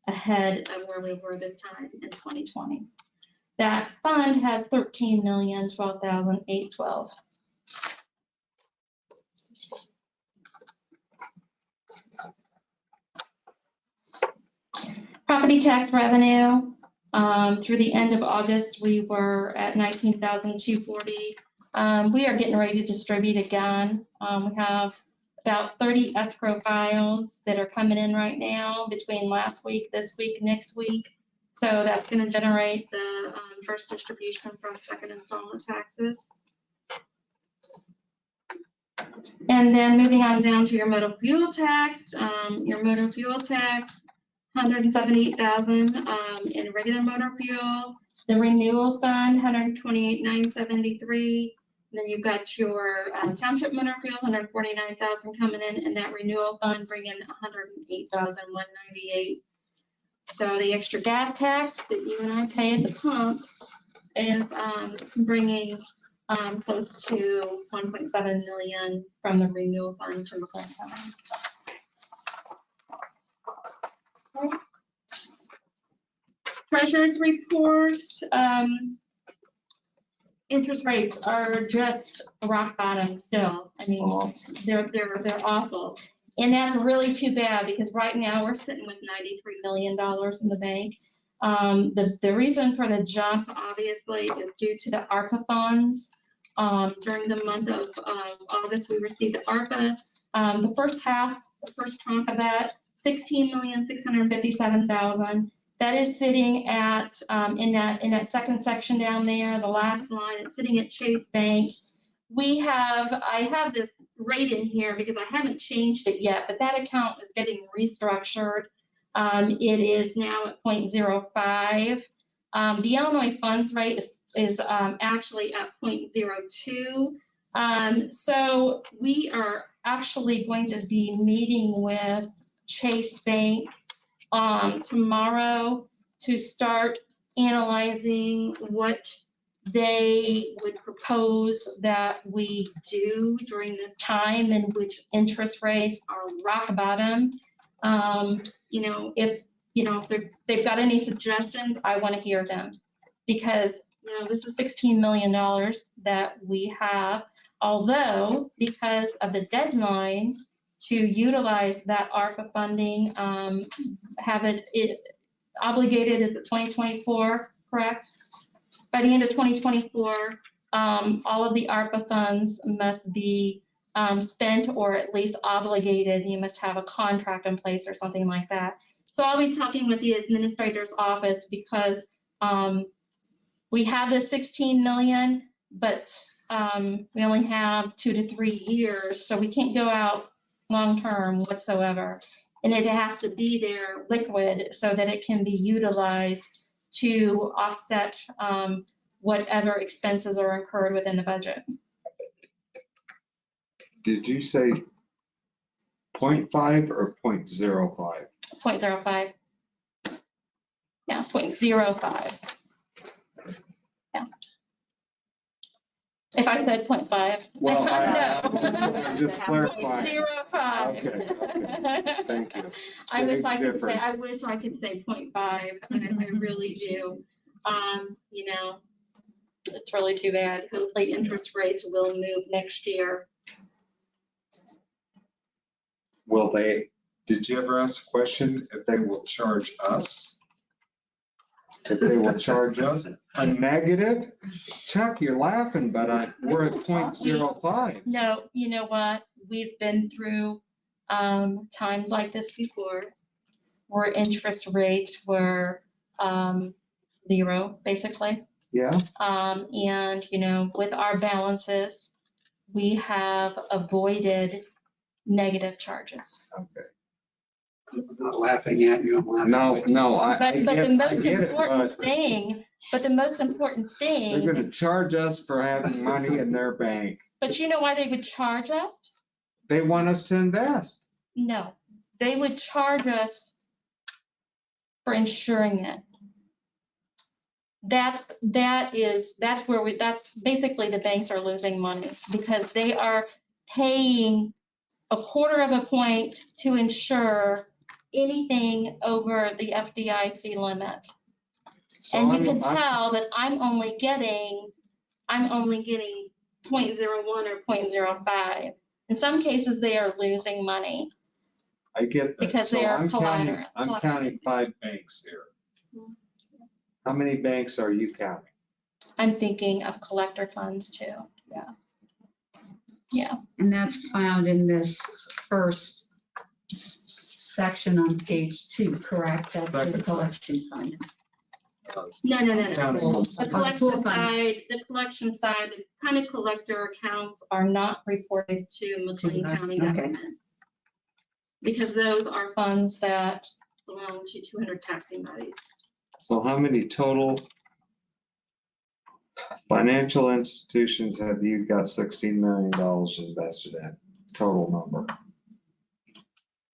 [SPEAKER 7] ahead of where we were this time in 2020. That fund has 13,012,812. Property tax revenue, through the end of August, we were at 19,240. We are getting ready to distribute again. We have about 30 escrow files that are coming in right now between last week, this week, next week. So that's going to generate the first distribution from second installment taxes. And then moving on down to your motor fuel tax, 178,000 in regular motor fuel. The renewal fund, 128,973. Then you've got your township motor fuel, 149,000 coming in, and that renewal fund bringing 108,198. So the extra gas tax that you and I pay at the pump is bringing close to 1.7 million from the renewal fund to McLean County. Okay. Treasurer's report. Interest rates are just rock bottom still. I mean, they're awful. And that's really too bad because right now we're sitting with $93 million in the bank. The reason for the jump obviously is due to the ARPA funds. During the month of August, we received the ARPA. The first tranche of that, $16,657,000. That is sitting at in that second section down there, the last line. It's sitting at Chase Bank. I have this rate in here because I haven't changed it yet, but that account is getting restructured. It is now at 0.05. The Illinois funds rate is actually at 0.02. So we are actually going to be meeting with Chase Bank tomorrow to start analyzing what they would propose that we do during this time in which interest rates are rock bottom. If they've got any suggestions, I want to hear them because this is $16 million that we have, although because of the deadline to utilize that ARPA funding, have it obligated is it 2024, correct? By the end of 2024, all of the ARPA funds must be spent or at least obligated. You must have a contract in place or something like that. So I'll be talking with the administrator's office because we have this 16 million, but we only have 2 to 3 years, so we can't go out long-term whatsoever. And it has to be there liquid so that it can be utilized to offset whatever expenses are incurred within the budget.
[SPEAKER 3] Did you say 0.5 or 0.05?
[SPEAKER 7] 0.05. Yeah, 0.05. Yeah. If I said 0.5.
[SPEAKER 3] Well,
[SPEAKER 7] No.
[SPEAKER 3] just clarify.
[SPEAKER 7] 0.05.
[SPEAKER 3] Okay, thank you.
[SPEAKER 7] I wish I could say,
[SPEAKER 3] Difference.
[SPEAKER 7] 0.5. I really do. It's really too bad. Hopefully interest rates will move next year.
[SPEAKER 3] Will they, did you ever ask a question if they will charge us? If they will charge us a negative? Chuck, you're laughing, but we're at 0.05.
[SPEAKER 7] No, you know what? We've been through times like this before where interest rates were 0, basically.
[SPEAKER 3] Yeah,
[SPEAKER 7] And, with our balances, we have avoided negative charges.
[SPEAKER 3] okay.
[SPEAKER 8] I'm not laughing at you, I'm laughing with you.
[SPEAKER 3] No, I
[SPEAKER 7] But the
[SPEAKER 3] get
[SPEAKER 7] most
[SPEAKER 3] it,
[SPEAKER 7] important
[SPEAKER 3] but
[SPEAKER 7] thing But the most important
[SPEAKER 3] They're
[SPEAKER 7] thing,
[SPEAKER 3] gonna charge us for having money in their bank.
[SPEAKER 7] but you know why they would charge us?
[SPEAKER 3] They want us to invest.
[SPEAKER 7] No, they would charge us for insuring it. That's basically the banks are losing money because they are paying a quarter of a point to insure anything over the FDIC limit.
[SPEAKER 3] So
[SPEAKER 7] And you
[SPEAKER 3] I'm-
[SPEAKER 7] can tell that I'm only getting 0.01 or 0.05. In some cases, they are losing money.
[SPEAKER 3] I get that.
[SPEAKER 7] Because
[SPEAKER 3] So
[SPEAKER 7] they are
[SPEAKER 3] I'm counting-
[SPEAKER 7] collateral-
[SPEAKER 3] I'm counting 5 banks here. How many banks are you counting?
[SPEAKER 7] I'm thinking of collector funds too.
[SPEAKER 2] And that's found in this first section on page 2, correct? That's the
[SPEAKER 3] Second
[SPEAKER 2] collection fund.
[SPEAKER 7] No.
[SPEAKER 3] Counting.
[SPEAKER 7] The collection side, the kind of collector accounts are not reported to McLean
[SPEAKER 2] us,
[SPEAKER 7] County
[SPEAKER 2] okay.
[SPEAKER 7] government. Because those are funds that belong to 200 taxing bodies.
[SPEAKER 3] So how many total financial institutions have you got $16 million invested in? Total number.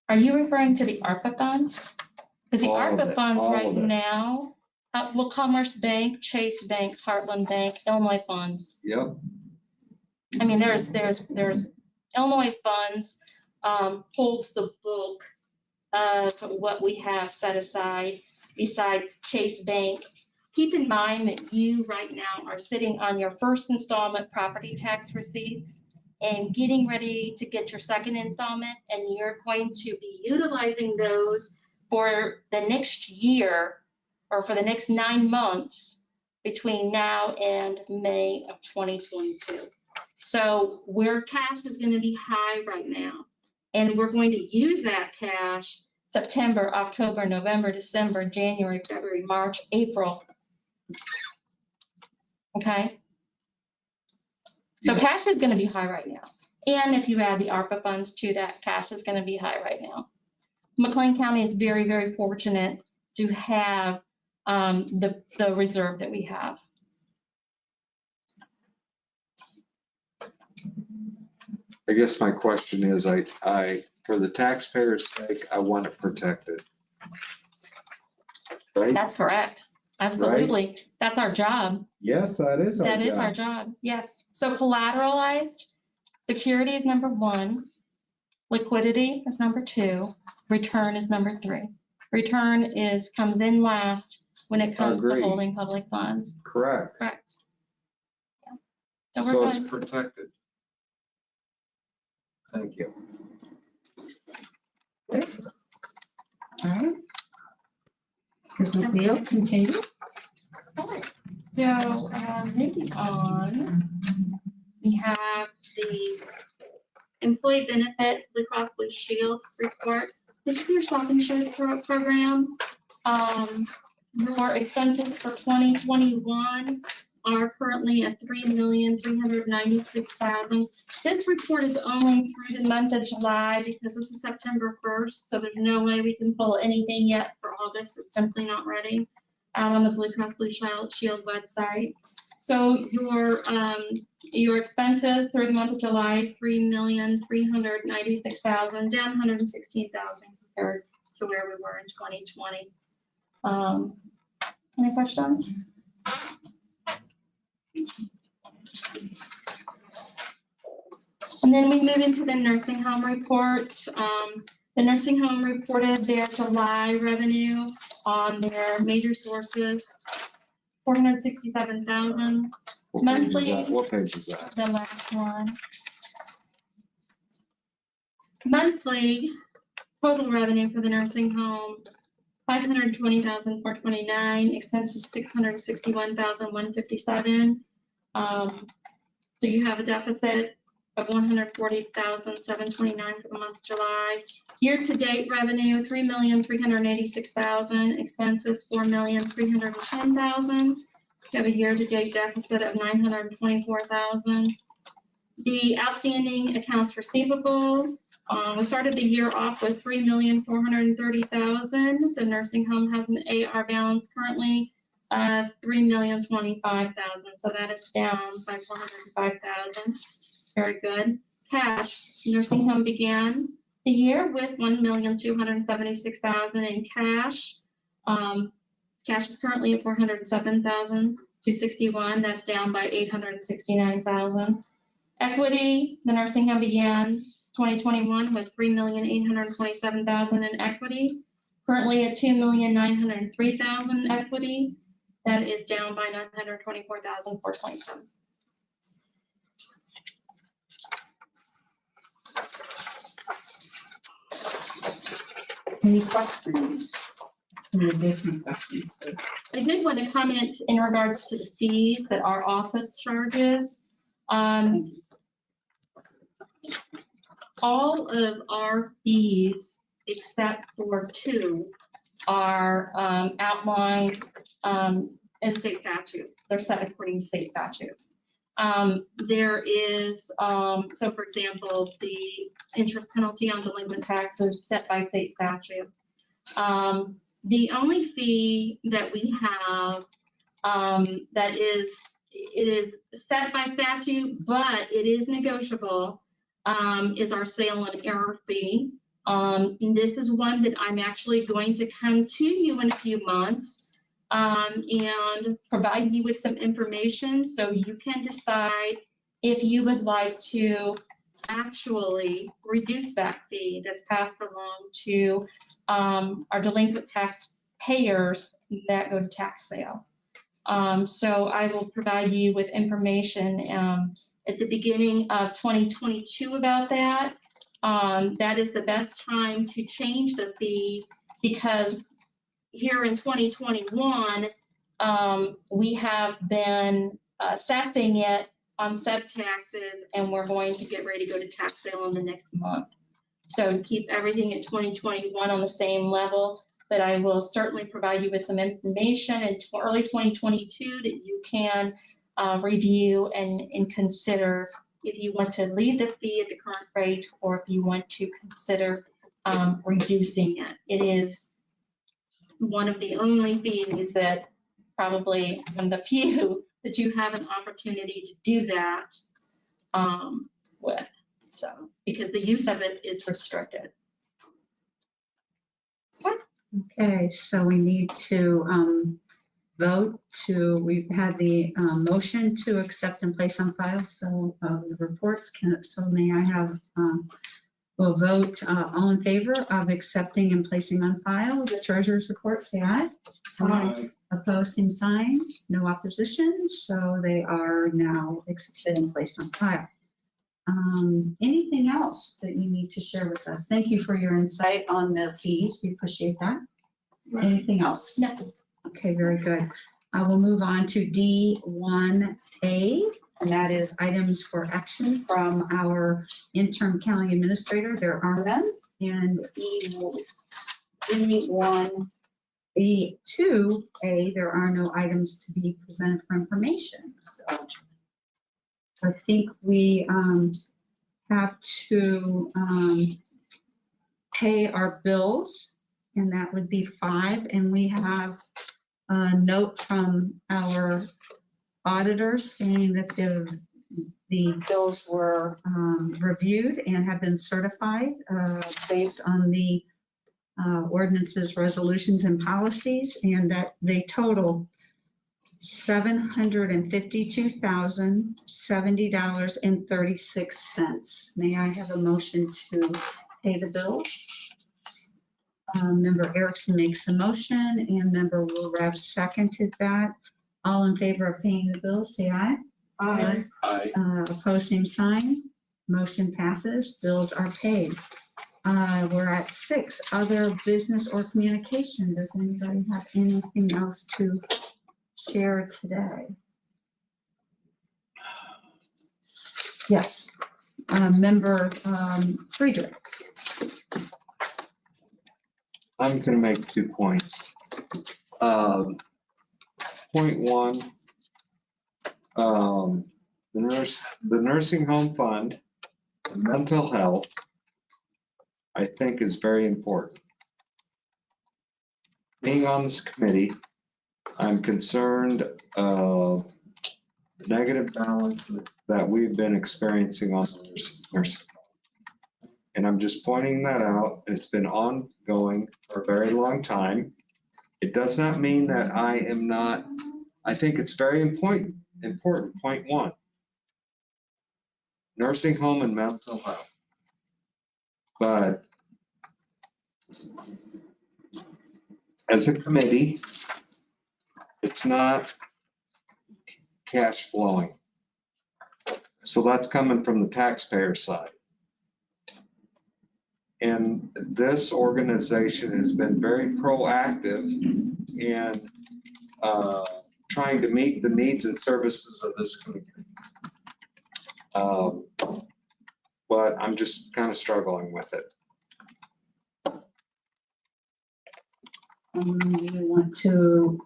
[SPEAKER 7] Are you referring to the ARPA funds? Because the
[SPEAKER 3] All of
[SPEAKER 7] ARPA
[SPEAKER 3] it,
[SPEAKER 7] funds
[SPEAKER 3] all
[SPEAKER 7] right
[SPEAKER 3] of it.
[SPEAKER 7] now, well, Commerce Bank, Chase Bank, Heartland Bank, Illinois funds.
[SPEAKER 3] Yep.
[SPEAKER 7] I mean, there's Illinois funds holds the bulk of what we have set aside besides Chase Bank. Keep in mind that you right now are sitting on your first installment property tax receipts and getting ready to get your second installment, and you're going to be utilizing those for the next year or for the next 9 months between now and May of 2022. So where cash is going to be high right now, and we're going to use that cash September, October, November, December, January, February, March, April. Okay? So cash is going to be high right now. And if you add the ARPA funds to that, cash is going to be high right now. McLean County is very, very fortunate to have the reserve that we have.
[SPEAKER 3] I guess my question is, I, for the taxpayers' sake, I want it protected. Right?
[SPEAKER 7] That's correct. Absolutely. That's our job.
[SPEAKER 3] Yes, that is our
[SPEAKER 7] That is our
[SPEAKER 3] job.
[SPEAKER 7] job, yes. So collateralized security is number 1, liquidity is number 2, return is number 3. Return comes in last when it comes to
[SPEAKER 3] Agreed.
[SPEAKER 7] holding public funds,
[SPEAKER 3] Correct.
[SPEAKER 7] correct? Yeah. So
[SPEAKER 3] So
[SPEAKER 7] we're
[SPEAKER 3] it's
[SPEAKER 7] good.
[SPEAKER 3] protected. Thank you.
[SPEAKER 2] All right. Ms. McLean, continue.
[SPEAKER 7] So, moving on, we have the employee benefit Blue Cross Blue Shield report. This is your self-insured program. Your expenses for 2021 are currently at $3,396,000. This report is only through the month of July because this is September 1st, so there's no way we can pull anything yet for August. It's simply not ready on the Blue Cross Blue Shield website. So your expenses through the month of July, $3,396,000, down $116,000 compared to where we were in 2020. Any questions? And then we move into the nursing home report. The nursing home reported their July revenue on their major sources, $467,000.
[SPEAKER 3] What page is
[SPEAKER 7] Monthly.
[SPEAKER 3] that? What page is that?
[SPEAKER 7] The last one. Monthly total revenue for the nursing home, $520,429, expenses $661,157. So you have a deficit of $140,729 for the month of July. Year-to-date revenue, $3,386,000, expenses $4,310,000. You have a year-to-date deficit of $924,000. The outstanding accounts receivable, we started the year off with $3,430,000. The nursing home has an AR balance currently $3,025,000, so that is down by $405,000. Very good. Cash, nursing home began the year with $1,276,000 in cash. Cash is currently at $407,261. That's down by $869,000. Equity, the nursing home began 2021 with $3,827,000 in equity. Currently at $2,903,000 equity. That is down by $924,427.
[SPEAKER 2] Any questions? Any additional questions?
[SPEAKER 7] I did want to comment in regards to the fees that our office charges. All of our fees, except for two, are outlined in state statute. They're set according to state statute. There is, so for example, the interest penalty on delinquent taxes set by state statute. The only fee that we have that is, it is set by statute, but it is negotiable, is our sale and error fee. And this is one that I'm actually going to come to you in a few months and provide you with some information so you can decide if you would like to actually reduce that fee that's passed along to our delinquent taxpayers that go to tax sale. So I will provide you with information at the beginning of 2022 about that. That is the best time to change the fee because here in 2021, we have been assessing it on sub-taxes and we're going to get ready to go to tax sale in the next month. So to keep everything in 2021 on the same level, but I will certainly provide you with some information in early 2022 that you can review and consider if you want to leave the fee at the current rate or if you want to consider reducing it. It is one of the only fees that probably one of the few that you have an opportunity to do that with. So, because the use of it is restricted.
[SPEAKER 2] Okay, so we need to vote to, we've had the motion to accept and place on file, so the reports can, so may I have, we'll vote all in favor of accepting and placing on file the treasurer's report, say aye.
[SPEAKER 3] Aye.
[SPEAKER 2] Opposed, same sign, no opposition, so they are now accepted and placed on file. Anything else that you need to share with us? Thank you for your insight on the fees. We appreciate that. Anything else?
[SPEAKER 7] No.
[SPEAKER 2] Okay, very good. I will move on to D1A, and that is items for action from our interim county administrator. There are none. And E2A, there are no items to be presented for information. So I think we have to pay our bills, and that would be 5. And we have a note from our auditors saying that the bills were reviewed and have been certified based on the ordinances, resolutions, and policies, and that they total $752,070.36. May I have a motion to pay the bills? Member Erickson makes the motion and Member Will-Rab seconded that. All in favor of paying the bills, say aye.
[SPEAKER 6] Aye.
[SPEAKER 8] Aye.
[SPEAKER 2] Opposed, same sign. Motion passes. Bills are paid. We're at 6, other business or communication. Does anybody have anything else to share today? Yes. Member Friedrich.
[SPEAKER 3] I'm gonna make 2 points. Point 1, the nursing home fund, mental health, I think is very important. Being on this committee, I'm concerned of the negative balance that we've been experiencing on the nursing home. And I'm just pointing that out. It's been ongoing for a very long time. It does not mean that I am not, I think it's very important, point one. Nursing home and mental health. But as a committee, it's not cash flowing. So that's coming from the taxpayer side. And this organization has been very proactive in trying to meet the needs and services of this community. But I'm just kind of struggling with it.
[SPEAKER 2] You want to,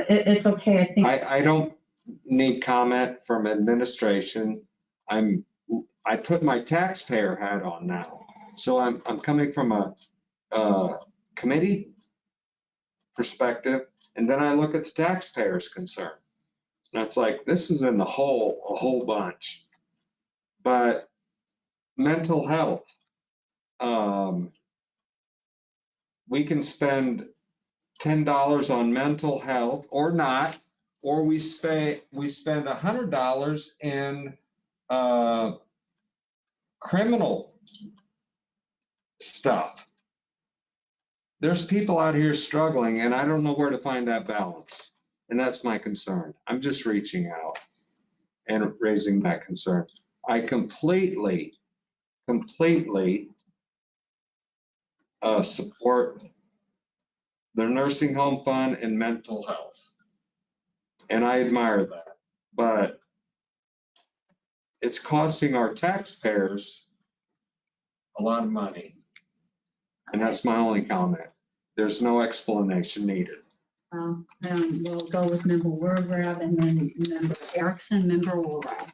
[SPEAKER 2] it's okay, I think.
[SPEAKER 3] I don't need comment from administration. I put my taxpayer hat on now. So I'm coming from a committee perspective, and then I look at the taxpayer's concern. And it's like, this is in the hole, a whole bunch. But mental health, we can spend $10 on mental health or not, or we spend $100 in criminal stuff. There's people out here struggling, and I don't know where to find that balance. And that's my concern. I'm just reaching out and raising that concern. I completely support the nursing home fund and mental health. And I admire that, but it's costing our taxpayers a lot of money. And that's my only comment. There's no explanation needed.
[SPEAKER 2] Then we'll go with member Wargrab and then member Erickson, member Wargrab.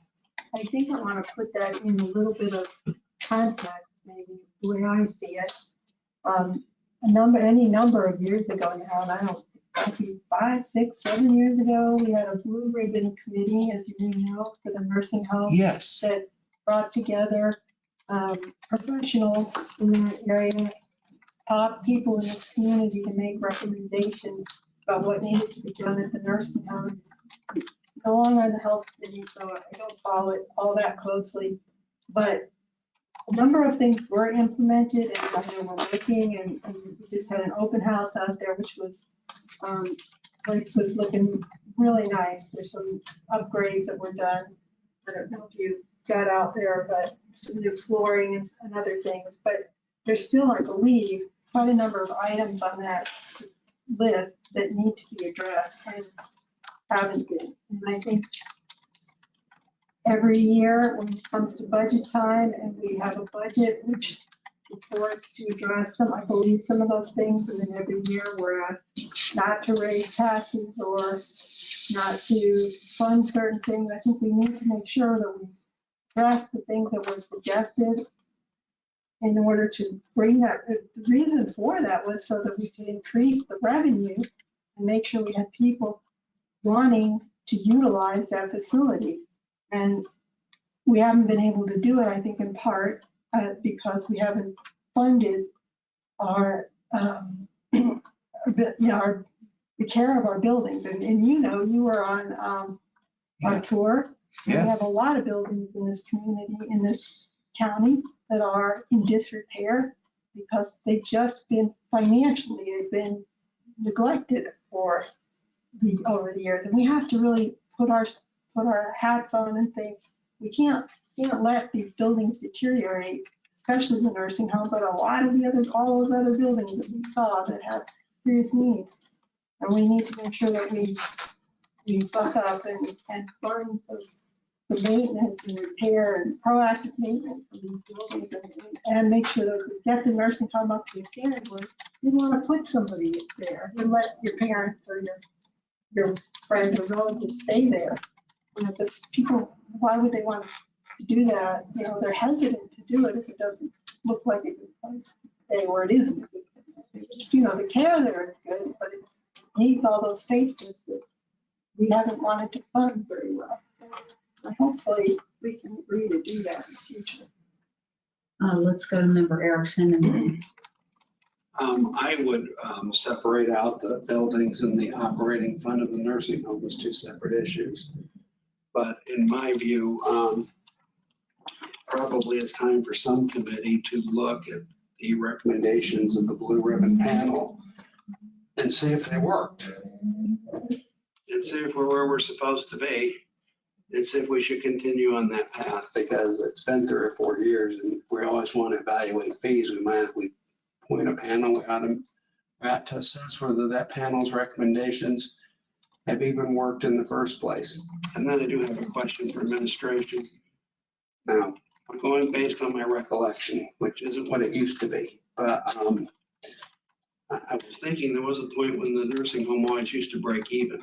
[SPEAKER 6] I think I want to put that in a little bit of context, maybe the way I see it. Any number of years ago now, and I don't, maybe 5, 6, 7 years ago, we had a blue ribbon committee, as you know, for the nursing home.
[SPEAKER 3] Yes.
[SPEAKER 6] That brought together professionals in that area, top people in the community to make recommendations about what needed to be done at the nursing home. No longer on the health committee, so I don't follow it all that closely, but a number of things were implemented and I know we're working and we just had an open house out there, which was, place was looking really nice. There's some upgrades that were done. I don't know if you got out there, but some new flooring and other things, but there's still, I believe, quite a number of items on that list that need to be addressed and haven't been. And I think every year when it comes to budget time and we have a budget which reports to address some, I believe, some of those things, and then every year we're asked not to raise taxes or not to fund certain things. I think we need to make sure that we address the things that were suggested in order to bring that. The reason for that was so that we could increase the revenue and make sure we had people wanting to utilize that facility. And we haven't been able to do it, I think, in part because we haven't funded our, the care of our buildings. And you were on our tour.
[SPEAKER 3] Yeah.
[SPEAKER 6] We have a lot of buildings in this community, in this county, that are in disrepair because they've just been financially, they've been neglected over the years. And we have to really put our hats on and think, we can't let these buildings deteriorate, especially the nursing home, but all those other buildings that we saw that have serious needs. And we need to make sure that we buck up and fund the maintenance and repair and proactive maintenance of these buildings and make sure that we get the nursing home up to the standard where you want to put somebody there. You let your parents or your friend or relative stay there. And if it's people, why would they want to do that? They're hesitant to do it if it doesn't look like a good place to stay or it isn't a good place to stay. The care there is good, but needs all those spaces that we haven't wanted to fund very well. So hopefully we can agree to do that in the future.
[SPEAKER 2] Let's go to Member Erickson and then
[SPEAKER 8] I would separate out the buildings and the operating fund of the nursing home as two separate issues. But in my view, probably it's time for some committee to look at the recommendations of the Blue Ribbon panel and see if they worked. And see if we're where we're supposed to be, and see if we should continue on that path, because it's been 3 or 4 years and we always want to evaluate fees. We point a panel, we ought to assess whether that panel's recommendations have even worked in the first place. And then I do have a question for administration. Now, I'm going based on my recollection, which isn't what it used to be, but I was thinking there was a point when the nursing home always used to break even.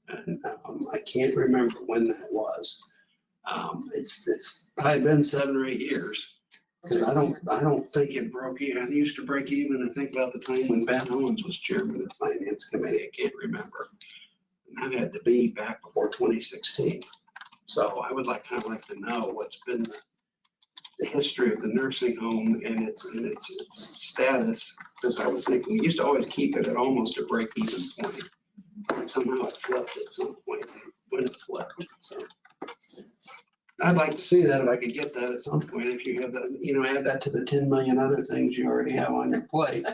[SPEAKER 8] And I can't remember when that was. It's probably been 7 or 8 years. Cause I don't think it broke even. It used to break even, I think about the time when Ben Owens was chairman of the finance committee. I can't remember. And that had to be back before 2016. So I would kind of like to know what's been the history of the nursing home and its status. Because I was thinking, we used to always keep it at almost a break even point. And somehow it flipped at some point when it flipped. So I'd like to see that if I could get that at some point. If you have that, add that to the 10 million other things you already have on your plate.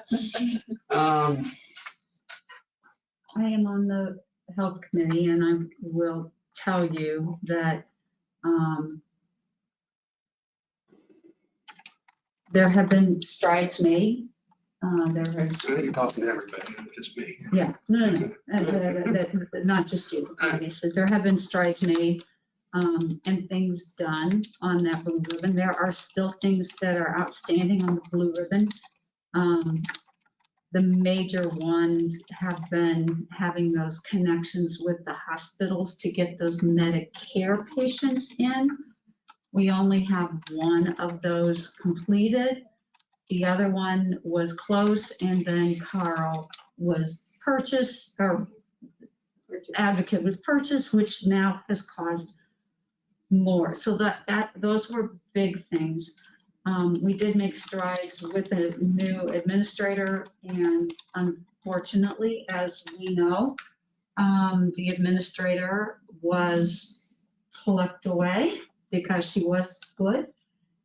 [SPEAKER 2] I am on the health committee and I will tell you that there have been strides made. There has.
[SPEAKER 8] I think you're talking to everybody, not just me.
[SPEAKER 2] Yeah, no. Not just you, obviously. There have been strides made and things done on that blue ribbon. There are still things that are outstanding on the blue ribbon. The major ones have been having those connections with the hospitals to get those Medicare patients in. We only have one of those completed. The other one was close, and then Carl was purchased, or Advocate was purchased, which now has caused more. So those were big things. We did make strides with a new administrator, and unfortunately, as we know, the administrator was plucked away because she was good.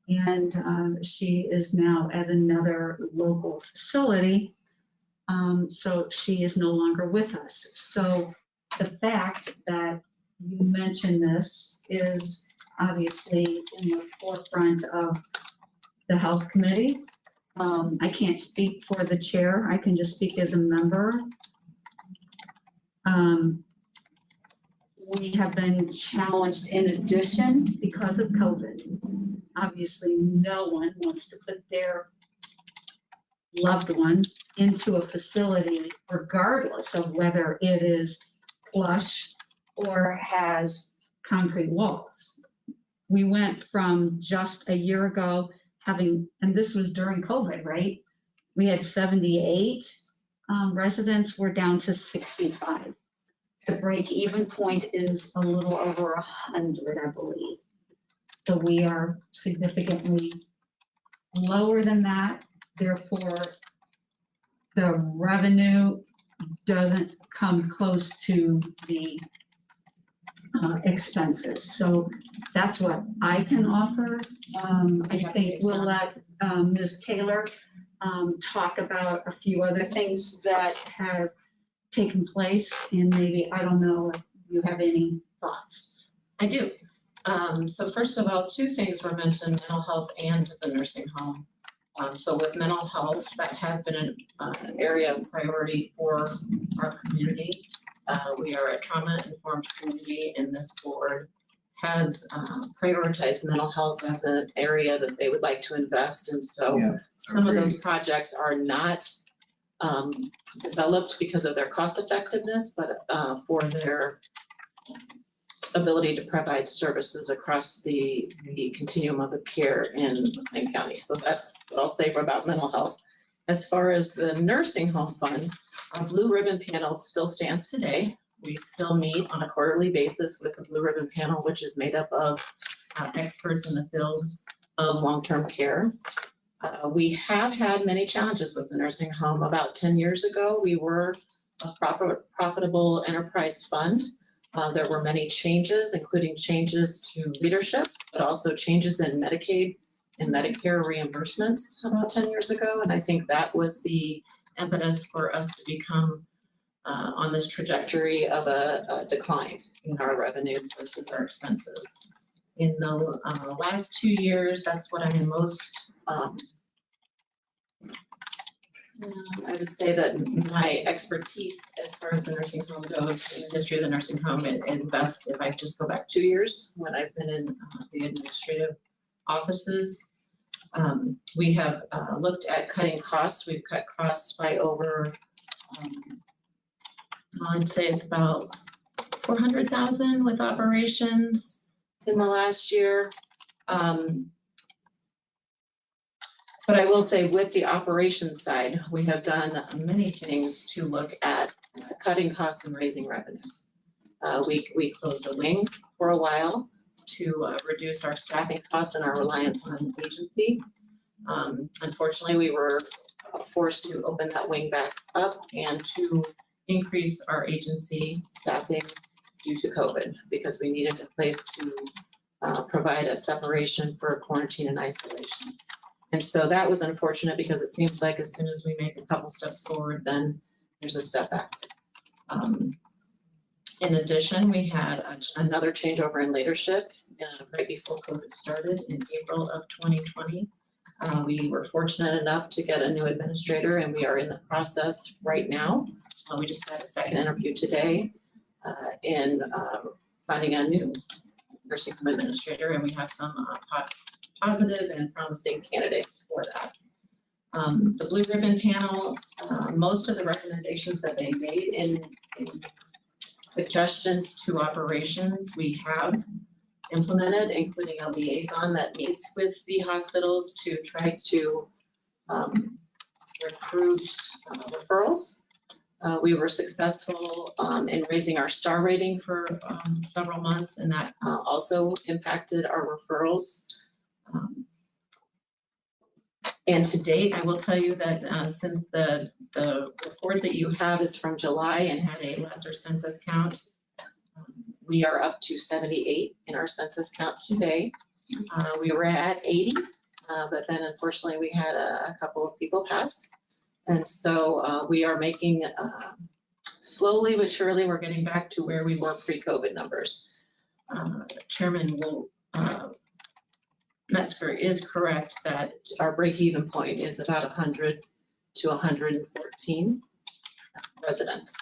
[SPEAKER 2] And she is now at another local facility. So she is no longer with us. So the fact that you mentioned this is obviously in the forefront of the health committee. I can't speak for the chair. I can just speak as a member. We have been challenged in addition because of COVID. Obviously, no one wants to put their loved one into a facility, regardless of whether it is plush or has concrete walls. We went from just a year ago having, and this was during COVID, right? We had 78 residents, we're down to 65. The break-even point is a little over 100, I believe. So we are significantly lower than that. Therefore, the revenue doesn't come close to the expenses. So that's what I can offer. I think we'll let Ms. Taylor talk about a few other things that have taken place, and maybe, I don't know if you have any thoughts.
[SPEAKER 1] I do. So first of all, 2 things were mentioned, mental health and the nursing home. So with mental health, that has been an area of priority for our community. We are a trauma-informed community, and this board has prioritized mental health as an area that they would like to invest in. So
[SPEAKER 3] Yeah,
[SPEAKER 1] some of those projects are not developed because of their cost effectiveness, but for their ability to provide services across the continuum of care in McLean County. So that's what I'll say about mental health. As far as the nursing home fund, our blue ribbon panel still stands today. We still meet on a quarterly basis with the blue ribbon panel, which is made up of experts in the field of long-term care. We have had many challenges with the nursing home. About 10 years ago, we were a profitable enterprise fund. There were many changes, including changes to leadership, but also changes in Medicaid and Medicare reimbursements about 10 years ago. And I think that was the impetus for us to become on this trajectory of a decline in our revenues versus our expenses. In the last 2 years, that's what I'm most, I would say that my expertise as far as the nursing home goes, in the history of the nursing home, it is best if I just go back 2 years when I've been in the administrative offices. We have looked at cutting costs. We've cut costs by over, I'd say it's about 400,000 with operations in the last year. But I will say with the operations side, we have done many things to look at cutting costs and raising revenues. We closed a wing for a while to reduce our staffing costs and our reliance on agency. Unfortunately, we were forced to open that wing back up and to increase our agency staffing due to COVID because we needed a place to provide a separation for quarantine and isolation. And so that was unfortunate because it seems like as soon as we make a couple steps forward, then there's a step back. In addition, we had another changeover in leadership right before COVID started in April of 2020. We were fortunate enough to get a new administrator and we are in the process right now. We just had a second interview today in finding a new nursing home administrator, and we have some positive and promising candidates for that. The Blue Ribbon Panel, most of the recommendations that they made in suggestions to operations, we have implemented, including a liaison that meets with the hospitals to try to recruit referrals. We were successful in raising our star rating for several months, and that also impacted our referrals. And to date, I will tell you that since the report that you have is from July and had a lesser census count, we are up to 78 in our census count today. We were at 80, but then unfortunately we had a couple of people pass. And so we are making, slowly but surely, we're getting back to where we were pre-COVID numbers. Chairman Metzger is correct that our break-even point is about 100 to 114 residents.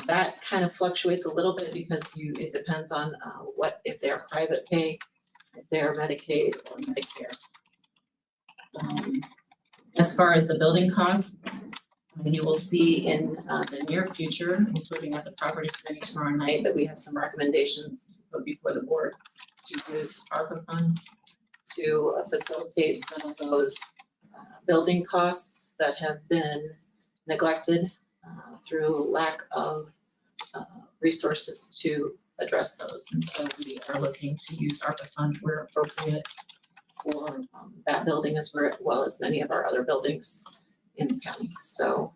[SPEAKER 1] That kind of fluctuates a little bit because it depends on if they're private pay, if they're Medicaid or Medicare. As far as the building costs, you will see in the near future, including at the property committee tomorrow night, that we have some recommendations to put before the board to use ARPA funds to facilitate some of those building costs that have been neglected through lack of resources to address those. And so we are looking to use ARPA funds where appropriate for that building as well as many of our other buildings in the county. So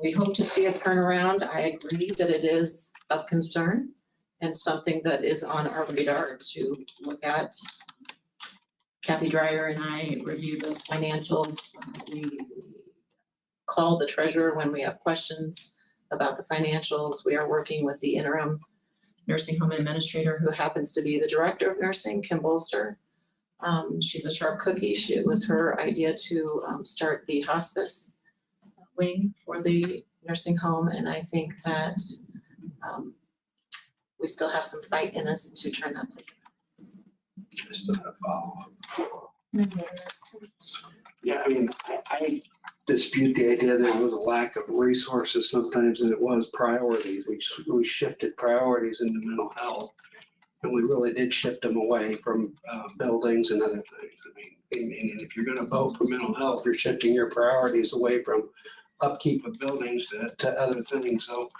[SPEAKER 1] we hope to see a turnaround. I agree that it is of concern and something that is on our radar to look at. Kathy Dreyer and I reviewed those financials. We call the treasurer when we have questions about the financials. We are working with the interim nursing home administrator who happens to be the director of nursing, Kim Bolster. She's a sharp cookie. It was her idea to start the hospice wing for the nursing home. And I think that we still have some fight in us to turn that place around.
[SPEAKER 8] I still have follow-up. Yeah, I mean, I dispute the idea that there was a lack of resources sometimes, and it was priorities. We shifted priorities into mental health. And we really did shift them away from buildings and other things. I mean, and if you're gonna vote for mental health, you're shifting your priorities away from upkeep of buildings to other things. So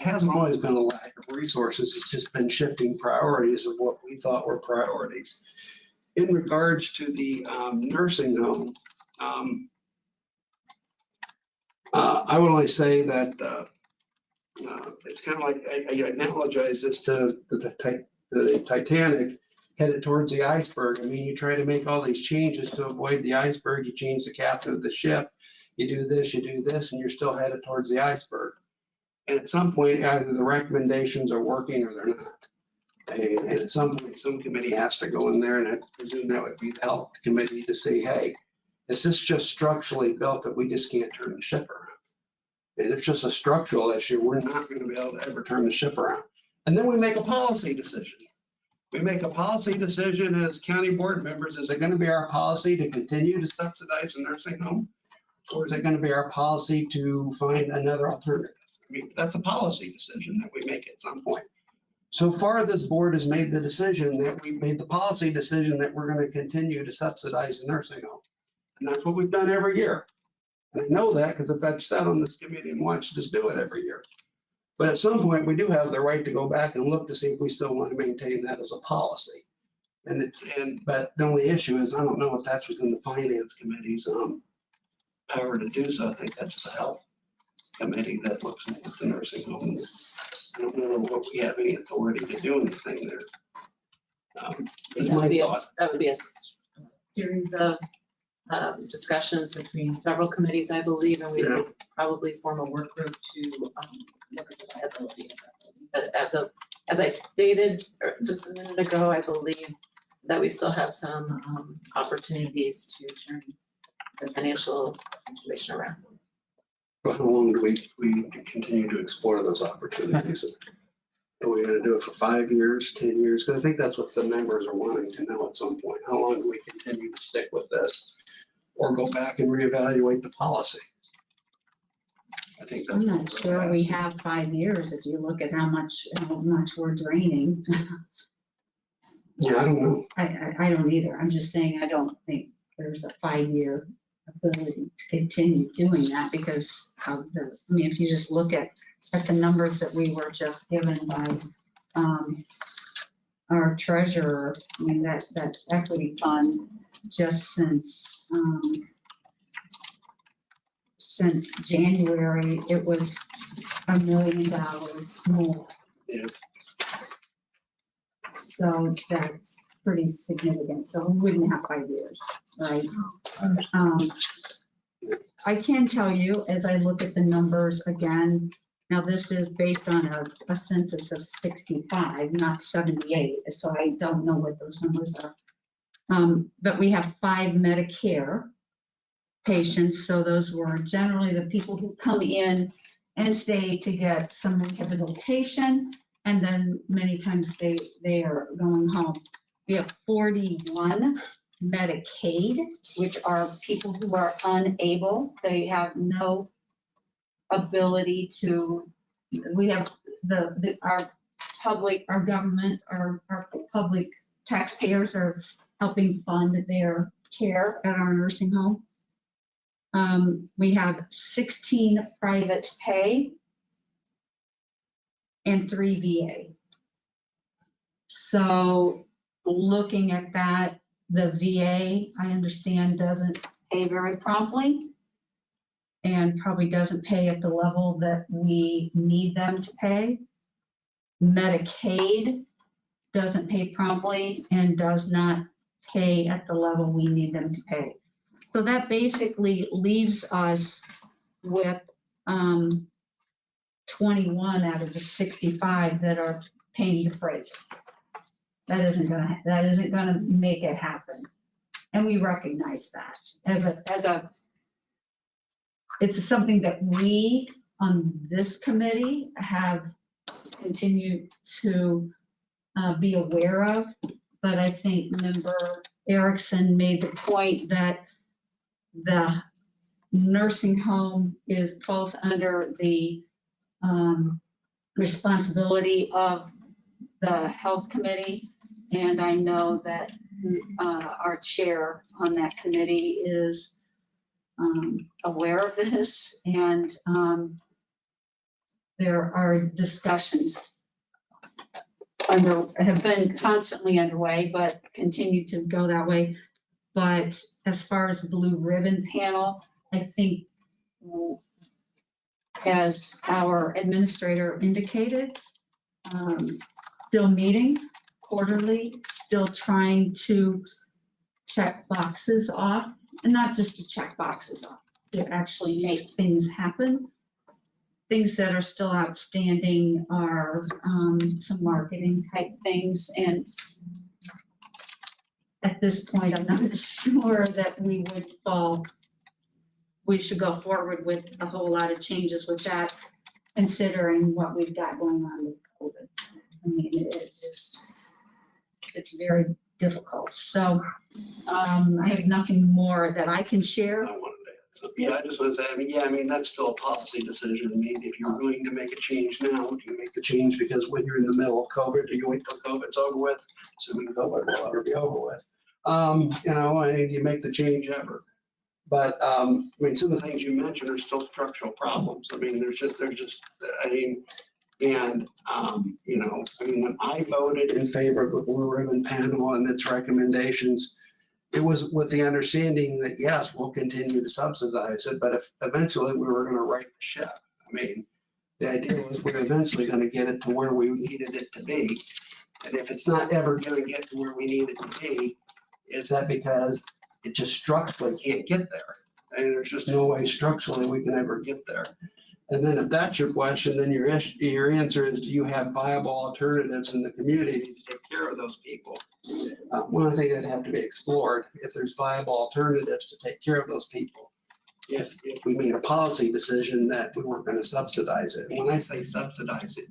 [SPEAKER 8] it hasn't always been a lack of resources. It's just been shifting priorities of what we thought were priorities. In regards to the nursing home, I would only say that it's kind of like, I analogize this to the Titanic headed towards the iceberg. I mean, you try to make all these changes to avoid the iceberg. You change the captain of the ship. You do this, and you're still headed towards the iceberg. And at some point, either the recommendations are working or they're not. And at some point, some committee has to go in there, and I presume that would be the health committee, to say, hey, is this just structurally built that we just can't turn the ship around? If it's just a structural issue, we're not going to be able to ever turn the ship around. And then we make a policy decision. We make a policy decision as county board members. Is it going to be our policy to continue to subsidize a nursing home? Or is it going to be our policy to find another alternative? I mean, that's a policy decision that we make at some point. So far, this board has made the decision that we've made the policy decision that we're going to continue to subsidize the nursing home. And that's what we've done every year. And I know that because I've sat on this committee and watched us do it every year. But at some point, we do have the right to go back and look to see if we still want to maintain that as a policy. But the only issue is, I don't know if that's within the finance committee's power to do so. I think that's the health committee that looks at the nursing homes. I don't know what we have any authority to do anything there. Is my thought.
[SPEAKER 1] That would be a series of discussions between several committees, I believe, and we would probably form a work group to look at the viability of that. But as I stated just a minute ago, I believe that we still have some opportunities to turn the financial situation around.
[SPEAKER 8] But how long do we continue to explore those opportunities? Are we going to do it for 5 years, 10 years? Because I think that's what the members are wanting to know at some point. How long do we continue to stick with this, or go back and reevaluate the policy? I think that's.
[SPEAKER 2] I'm
[SPEAKER 8] what
[SPEAKER 2] not
[SPEAKER 8] we're
[SPEAKER 2] sure we
[SPEAKER 8] asking.
[SPEAKER 2] have 5 years if you look at how much we're draining.
[SPEAKER 8] Yeah, I don't know.
[SPEAKER 2] I don't either. I'm just saying, I don't think there's a 5-year ability to continue doing that because if you just look at the numbers that we were just given by our treasurer, I mean, that equity fund just since January, it was $1 million more.
[SPEAKER 8] Yeah.
[SPEAKER 2] So that's pretty significant. So we wouldn't have 5 years, right? I can tell you, as I look at the numbers again, now this is based on a census of 65, not 78, so I don't know what those numbers are. But we have 5 Medicare patients, so those were generally the people who come in and stay to get some rehabilitation, and then many times they are going home. We have 41 Medicaid, which are people who are unable, they have no ability to, we have our government, our public taxpayers are helping fund their care at our nursing home. We have 16 private pay and 3 VA. So looking at that, the VA, I understand, doesn't pay very promptly and probably doesn't pay at the level that we need them to pay. Medicaid doesn't pay promptly and does not pay at the level we need them to pay. So that basically leaves us with 21 out of the 65 that are paying the freight. That isn't gonna make it happen. And we recognize that it's something that we on this committee have continued to be aware of. But I think Member Erickson made the point that the nursing home falls under the responsibility of the health committee. And I know that our chair on that committee is aware of this, and there are discussions have been constantly underway, but continue to go that way. But as far as the blue ribbon panel, I think, as our administrator indicated, still meeting quarterly, still trying to check boxes off, and not just to check boxes off, to actually make things happen. Things that are still outstanding are some marketing type things, and at this point, I'm not sure that we should go forward with a whole lot of changes with that, considering what we've got going on with COVID. I mean, it's very difficult. So I have nothing more that I can share.
[SPEAKER 8] I wanted to add something. Yeah, I just want to say, I mean, that's still a policy decision. I mean, if you're going to make a change now, do you make the change because when you're in the middle of COVID, do you wait till COVID's over with? Assuming COVID will ever be over with. And you make the change ever. But, I mean, some of the things you mentioned are still structural problems. I mean, when I voted in favor of the Blue Ribbon Panel and its recommendations, it was with the understanding that, yes, we'll continue to subsidize it, but if eventually we were going to right the ship. I mean, the idea was we're eventually going to get it to where we needed it to be. And if it's not ever going to get to where we need it to be, is that because it just structurally can't get there? And there's just no way structurally we can ever get there. And then if that's your question, then your answer is, do you have viable alternatives in the community to take care of those people? One thing that have to be explored, if there's viable alternatives to take care of those people. If we made a policy decision that we weren't going to subsidize it. And when I say subsidize it,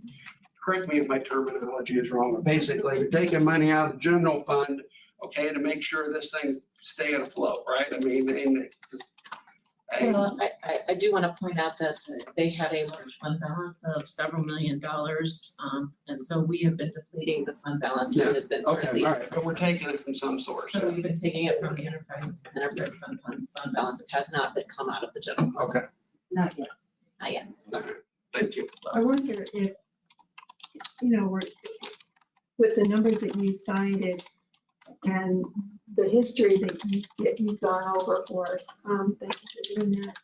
[SPEAKER 8] correct me if my terminology is wrong, but basically you're taking money out of the general fund, okay, to make sure this thing stay afloat, right? I mean,
[SPEAKER 1] Well, I do want to point out that they had a large fund balance of several $1 million. And so we have been depleting the fund balance that has been.
[SPEAKER 8] okay, all right, but we're taking it from some source.
[SPEAKER 1] So we've been taking it from the enterprise fund balance. It has not been come out of the general fund.
[SPEAKER 8] Okay,
[SPEAKER 2] Not yet.
[SPEAKER 1] Not yet.
[SPEAKER 8] all right, thank you.
[SPEAKER 6] I wonder if, we're, with the numbers that you cited and the history that you've gone over for us, thank you for doing that.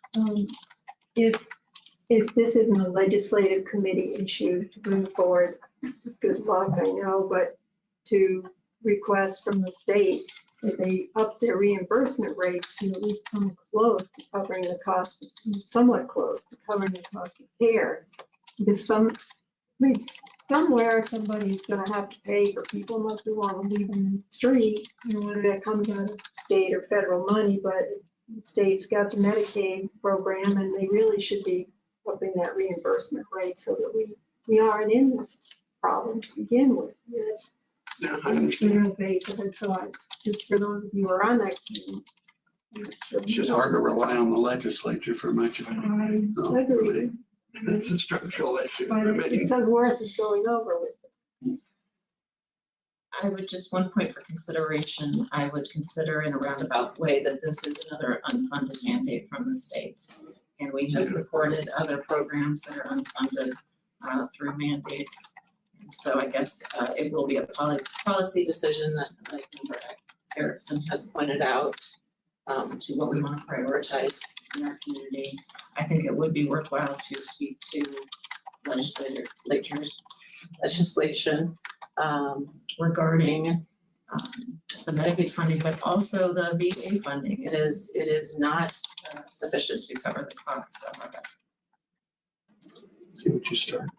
[SPEAKER 6] If this isn't a legislative committee issue to bring forward, it's good luck, I know, but to request from the state that they up their reimbursement rates to at least come close to covering the cost, somewhat close to covering the cost of care. Because somewhere somebody's gonna have to pay for people unless we want to leave them in the street, whether that comes out of state or federal money, but the state's got the Medicaid program and they really should be upping that reimbursement rate so that we aren't in this problem to begin with.
[SPEAKER 8] Yeah, I understand.
[SPEAKER 6] So just for those of you who are on that committee.
[SPEAKER 8] It's just hard to rely on the legislature for much of it.
[SPEAKER 6] I agree,
[SPEAKER 8] That's a structural issue.
[SPEAKER 6] but it's worth it going over with.
[SPEAKER 1] I would just, one point for consideration, I would consider in a roundabout way that this is another unfunded mandate from the state. And we have supported other programs that are unfunded through mandates. And so I guess it will be a policy decision that Member Erickson has pointed out to what we want to prioritize in our community. I think it would be worthwhile to speak to legislation regarding the Medicaid funding, but also the VA funding. It is not sufficient to cover the costs of our veterans.
[SPEAKER 8] See what you start.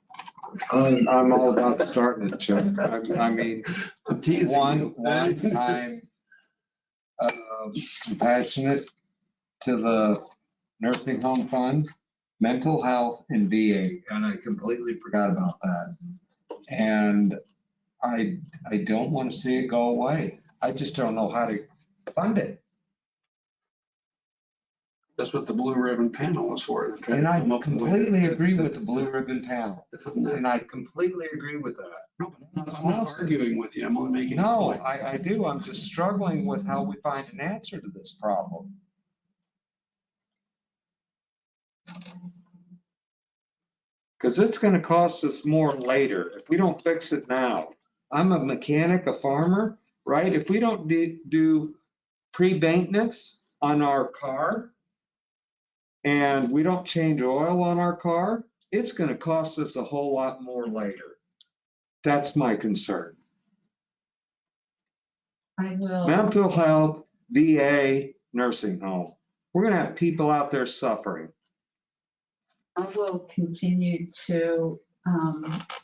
[SPEAKER 3] I'm all about starting it, Chuck. I mean,
[SPEAKER 8] I'm teasing you.
[SPEAKER 3] I'm compassionate to the nursing home fund, mental health, and VA, and I completely forgot about that. And I don't want to see it go away. I just don't know how to fund it.
[SPEAKER 8] That's what the blue ribbon panel was for. to try to
[SPEAKER 3] And I
[SPEAKER 8] come up with a way
[SPEAKER 3] completely
[SPEAKER 8] to-
[SPEAKER 3] agree with the blue ribbon panel,
[SPEAKER 8] to fund that.
[SPEAKER 3] and I completely agree with that.
[SPEAKER 8] No, but I'm not arguing with you, I'm only making. a
[SPEAKER 3] No,
[SPEAKER 8] point.
[SPEAKER 3] I do. I'm just struggling with how we find an answer to this problem. Because it's gonna cost us more later if we don't fix it now. I'm a mechanic, a farmer, right? If we don't do pre-maintenance on our car and we don't change oil on our car, it's gonna cost us a whole lot more later. That's my concern.
[SPEAKER 2] I will,
[SPEAKER 3] Mental health, VA, nursing home. We're gonna have people out there suffering.
[SPEAKER 2] I will continue to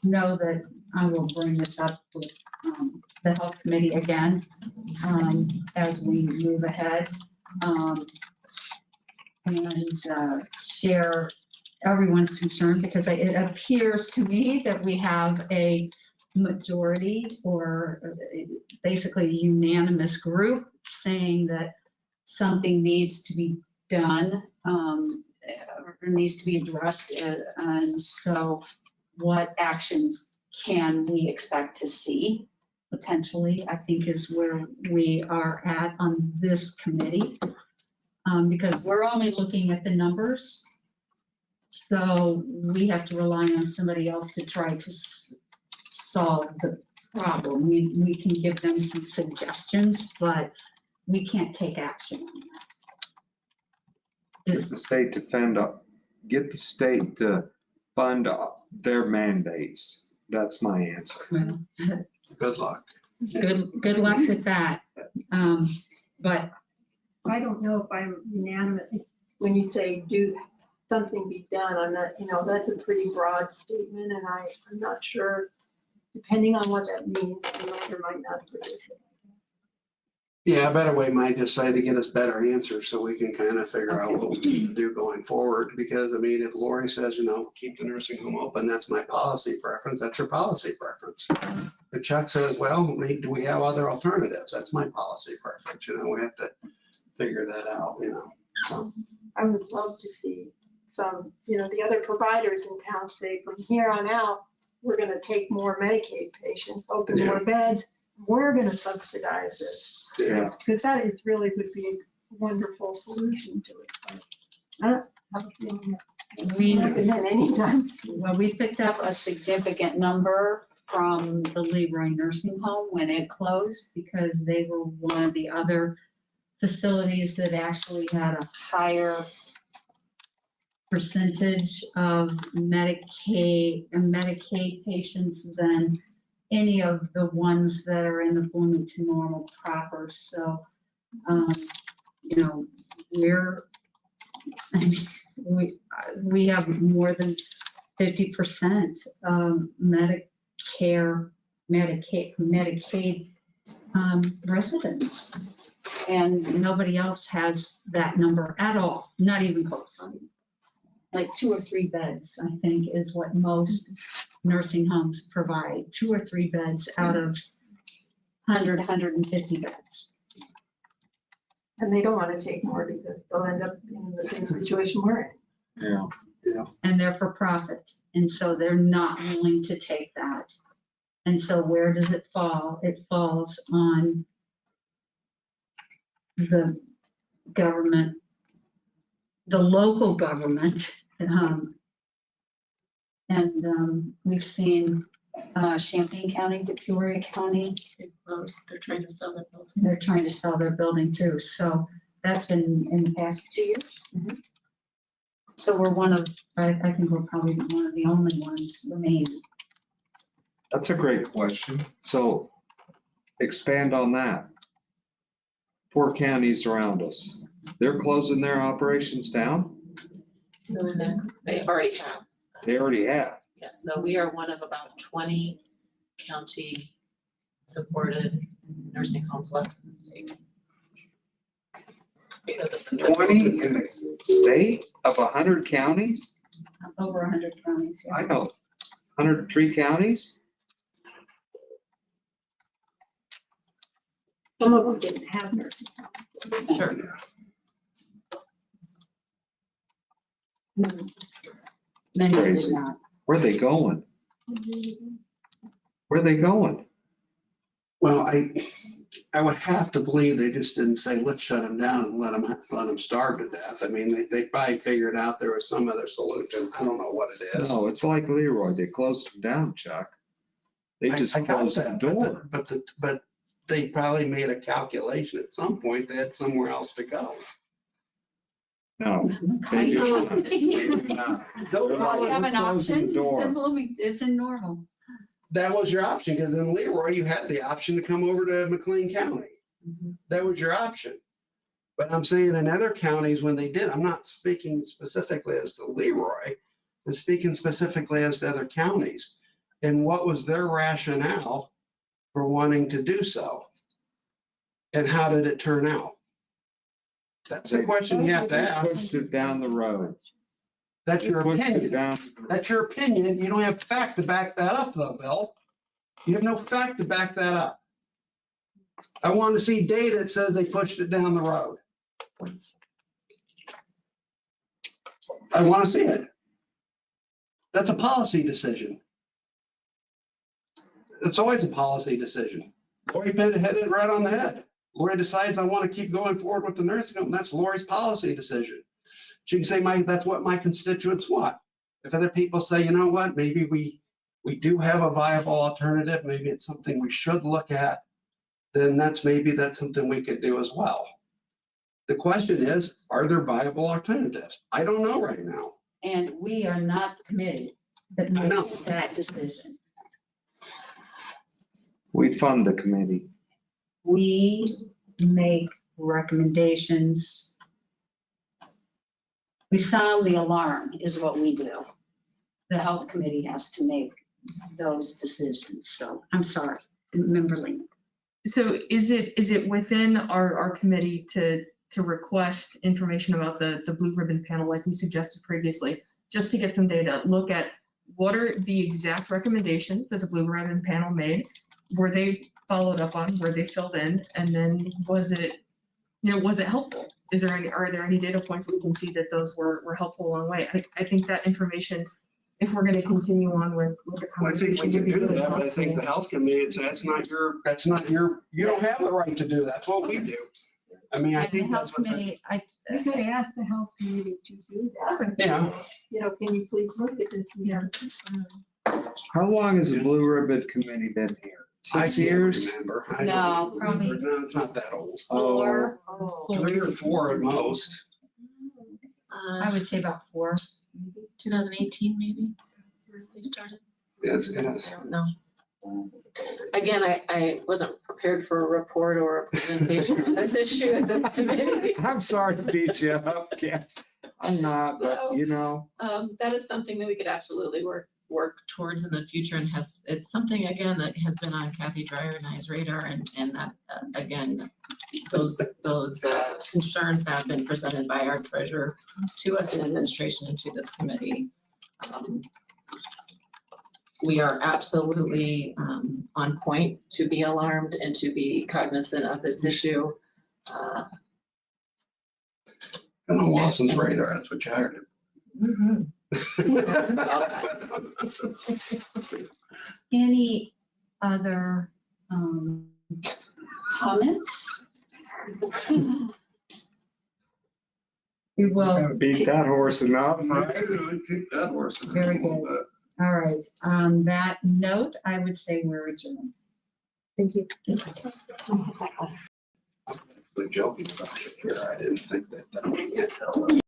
[SPEAKER 2] know that I will bring this up with the health committee again as we move ahead. And share everyone's concern, because it appears to me that we have a majority or basically a unanimous group saying that something needs to be done, or needs to be addressed. And so what actions can we expect to see potentially, I think is where we are at on this committee. Because we're only looking at the numbers. So we have to rely on somebody else to try to solve the problem. We can give them some suggestions, but we can't take action on that.
[SPEAKER 3] Get the state to get the state to fund their mandates. That's my answer.
[SPEAKER 2] Well,
[SPEAKER 8] Good luck.
[SPEAKER 2] good luck with that. But
[SPEAKER 6] I don't know if I'm unanimous. When you say do something be done, I'm not, that's a pretty broad statement, and I'm not sure, depending on what that means, there might not be.
[SPEAKER 8] Yeah, a better way might just try to get us better answers so we can kind of figure out what we need to do going forward. Because I mean, if Lori says, keep the nursing home open, that's my policy preference, that's your policy preference. If Chuck says, well, do we have other alternatives? That's my policy preference, we have to figure that out, so.
[SPEAKER 6] I would love to see some, the other providers in town say from here on out, we're gonna take more Medicaid patients, open more beds, we're gonna subsidize this.
[SPEAKER 3] Yeah.
[SPEAKER 6] Because that is really would be a wonderful solution to it. But I don't have a feeling that
[SPEAKER 2] we,
[SPEAKER 6] will happen at any time.
[SPEAKER 2] well, we picked up a significant number from the Leroy Nursing Home when it closed, because they were one of the other facilities that actually had a higher percentage of Medicaid patients than any of the ones that are in the Bloomington Normal proper. So, we have more than 50% Medicaid residents. And nobody else has that number at all, not even close. Like 2 or 3 beds, I think, is what most nursing homes provide, 2 or 3 beds out of 100, 150 beds.
[SPEAKER 6] And they don't want to take more because they'll end up in the same situation we're in.
[SPEAKER 3] Yeah.
[SPEAKER 2] And they're for profit, and so they're not willing to take that. And so where does it fall? It falls on the government, the local government. We've seen Champaign County, Peoria County,
[SPEAKER 1] They closed, they're trying to sell their building.
[SPEAKER 2] they're trying to sell their building too. So that's been in the past 2 years. So we're I think we're probably one of the only ones remaining.
[SPEAKER 3] That's a great question. So expand on that. 4 counties around us, they're closing their operations down?
[SPEAKER 1] So they already have.
[SPEAKER 3] They already have.
[SPEAKER 1] Yes, so we are one of about 20 county supported nursing homes left in the state.
[SPEAKER 3] 20 in the state of 100 counties?
[SPEAKER 2] Over 100 counties. Yeah.
[SPEAKER 3] I know, 103 counties?
[SPEAKER 6] Some of them didn't have nursing homes.
[SPEAKER 1] Sure.
[SPEAKER 2] Many did
[SPEAKER 3] Crazy.
[SPEAKER 2] not.
[SPEAKER 3] Where are they going? Where are they going?
[SPEAKER 8] Well, I would have to believe they just didn't say, let's shut them down and let them starve to death. I mean, they probably figured out there was some other solution. I don't know what it is.
[SPEAKER 3] No, it's like Leroy. They closed them down, Chuck. They just
[SPEAKER 8] I got
[SPEAKER 3] closed the
[SPEAKER 8] that,
[SPEAKER 3] door.
[SPEAKER 8] But they probably made a calculation at some point. They had somewhere else to go.
[SPEAKER 3] No. they did not. They did not.
[SPEAKER 8] Don't
[SPEAKER 3] They're
[SPEAKER 8] follow-
[SPEAKER 3] like,
[SPEAKER 2] Have
[SPEAKER 3] "We're
[SPEAKER 2] an
[SPEAKER 3] closing the
[SPEAKER 2] option,
[SPEAKER 3] door."
[SPEAKER 2] it's in normal.
[SPEAKER 8] That was your option, because in Leroy, you had the option to come over to McLean County. That was your option. But I'm saying in other counties, when they did, I'm not speaking specifically as to Leroy, I'm speaking specifically as to other counties. And what was their rationale for wanting to do so? And how did it turn out? That's the question you have to
[SPEAKER 3] They
[SPEAKER 8] ask.
[SPEAKER 3] pushed it down the road.
[SPEAKER 8] That's
[SPEAKER 3] They
[SPEAKER 8] your
[SPEAKER 3] pushed it
[SPEAKER 8] opinion.
[SPEAKER 3] down.
[SPEAKER 8] That's your opinion. You don't have fact to back that up though, Bill. You have no fact to back that up. I want to see data that says they pushed it down the road. I want to see it. That's a policy decision. It's always a policy decision. Lori hit it right on the head. Lori decides I want to keep going forward with the nursing home. That's Lori's policy decision. She can say, that's what my constituents want. If other people say, you know what, maybe we do have a viable alternative, maybe it's something we should look at, then that's something we could do as well. The question is, are there viable alternatives? I don't know right now.
[SPEAKER 2] And we are not the committee that
[SPEAKER 8] I know.
[SPEAKER 2] makes that decision.
[SPEAKER 3] We fund the committee.
[SPEAKER 2] We make recommendations. We sound the alarm is what we do. The health committee has to make those decisions. So I'm sorry, Memberly.
[SPEAKER 4] So is it within our committee to request information about the blue ribbon panel like we suggested previously, just to get some data, look at what are the exact recommendations that the blue ribbon panel made? Were they followed up on? Were they filled in? And then was it helpful? Are there any data points that we can see that those were helpful along the way? I think that information, if we're gonna continue on with the
[SPEAKER 8] Well, I think
[SPEAKER 4] conversation.
[SPEAKER 8] we can
[SPEAKER 4] would be
[SPEAKER 8] do
[SPEAKER 4] really
[SPEAKER 8] that, but I think the
[SPEAKER 4] helpful.
[SPEAKER 8] health committee, that's not your, you don't have the right to do that. That's what we do. I mean, I
[SPEAKER 2] And the
[SPEAKER 8] think that's
[SPEAKER 2] health
[SPEAKER 8] what.
[SPEAKER 2] committee,
[SPEAKER 6] You could ask the health committee to do that.
[SPEAKER 8] Yeah.
[SPEAKER 6] You know, can you please look at this? We have
[SPEAKER 3] How long has the Blue Ribbon Committee been here?
[SPEAKER 8] I
[SPEAKER 3] 6
[SPEAKER 8] can't
[SPEAKER 3] years?
[SPEAKER 8] remember. I
[SPEAKER 2] No,
[SPEAKER 8] don't
[SPEAKER 2] probably-
[SPEAKER 8] remember. No, it's not that old.
[SPEAKER 2] four,
[SPEAKER 8] 3 or 4 at most.
[SPEAKER 2] I would say about 4.
[SPEAKER 1] 2018 maybe, they started.
[SPEAKER 8] Yes, it is.
[SPEAKER 1] I don't know. Again, I wasn't prepared for a report or a presentation on this issue at this committee.
[SPEAKER 3] I'm sorry to beat you up, Cass. I'm not, but you know.
[SPEAKER 1] That is something that we could absolutely work towards in the future, and it's something again that has been on Kathy Dreyer and I's radar, and that again, those concerns have been presented by our treasurer to us in administration and to this committee. We are absolutely on point to be alarmed and to be cognizant of this issue.
[SPEAKER 8] I'm on Lawson's radar. That's what you hired him.
[SPEAKER 2] Any other comments? We will,
[SPEAKER 3] Beat that horse enough, right?
[SPEAKER 8] Kick that horse in the
[SPEAKER 2] Very
[SPEAKER 8] little
[SPEAKER 2] good.
[SPEAKER 8] bit.
[SPEAKER 2] all right, on that note, I would say we're adjourned.
[SPEAKER 9] Thank you.
[SPEAKER 8] I'm joking about it here. I didn't think that.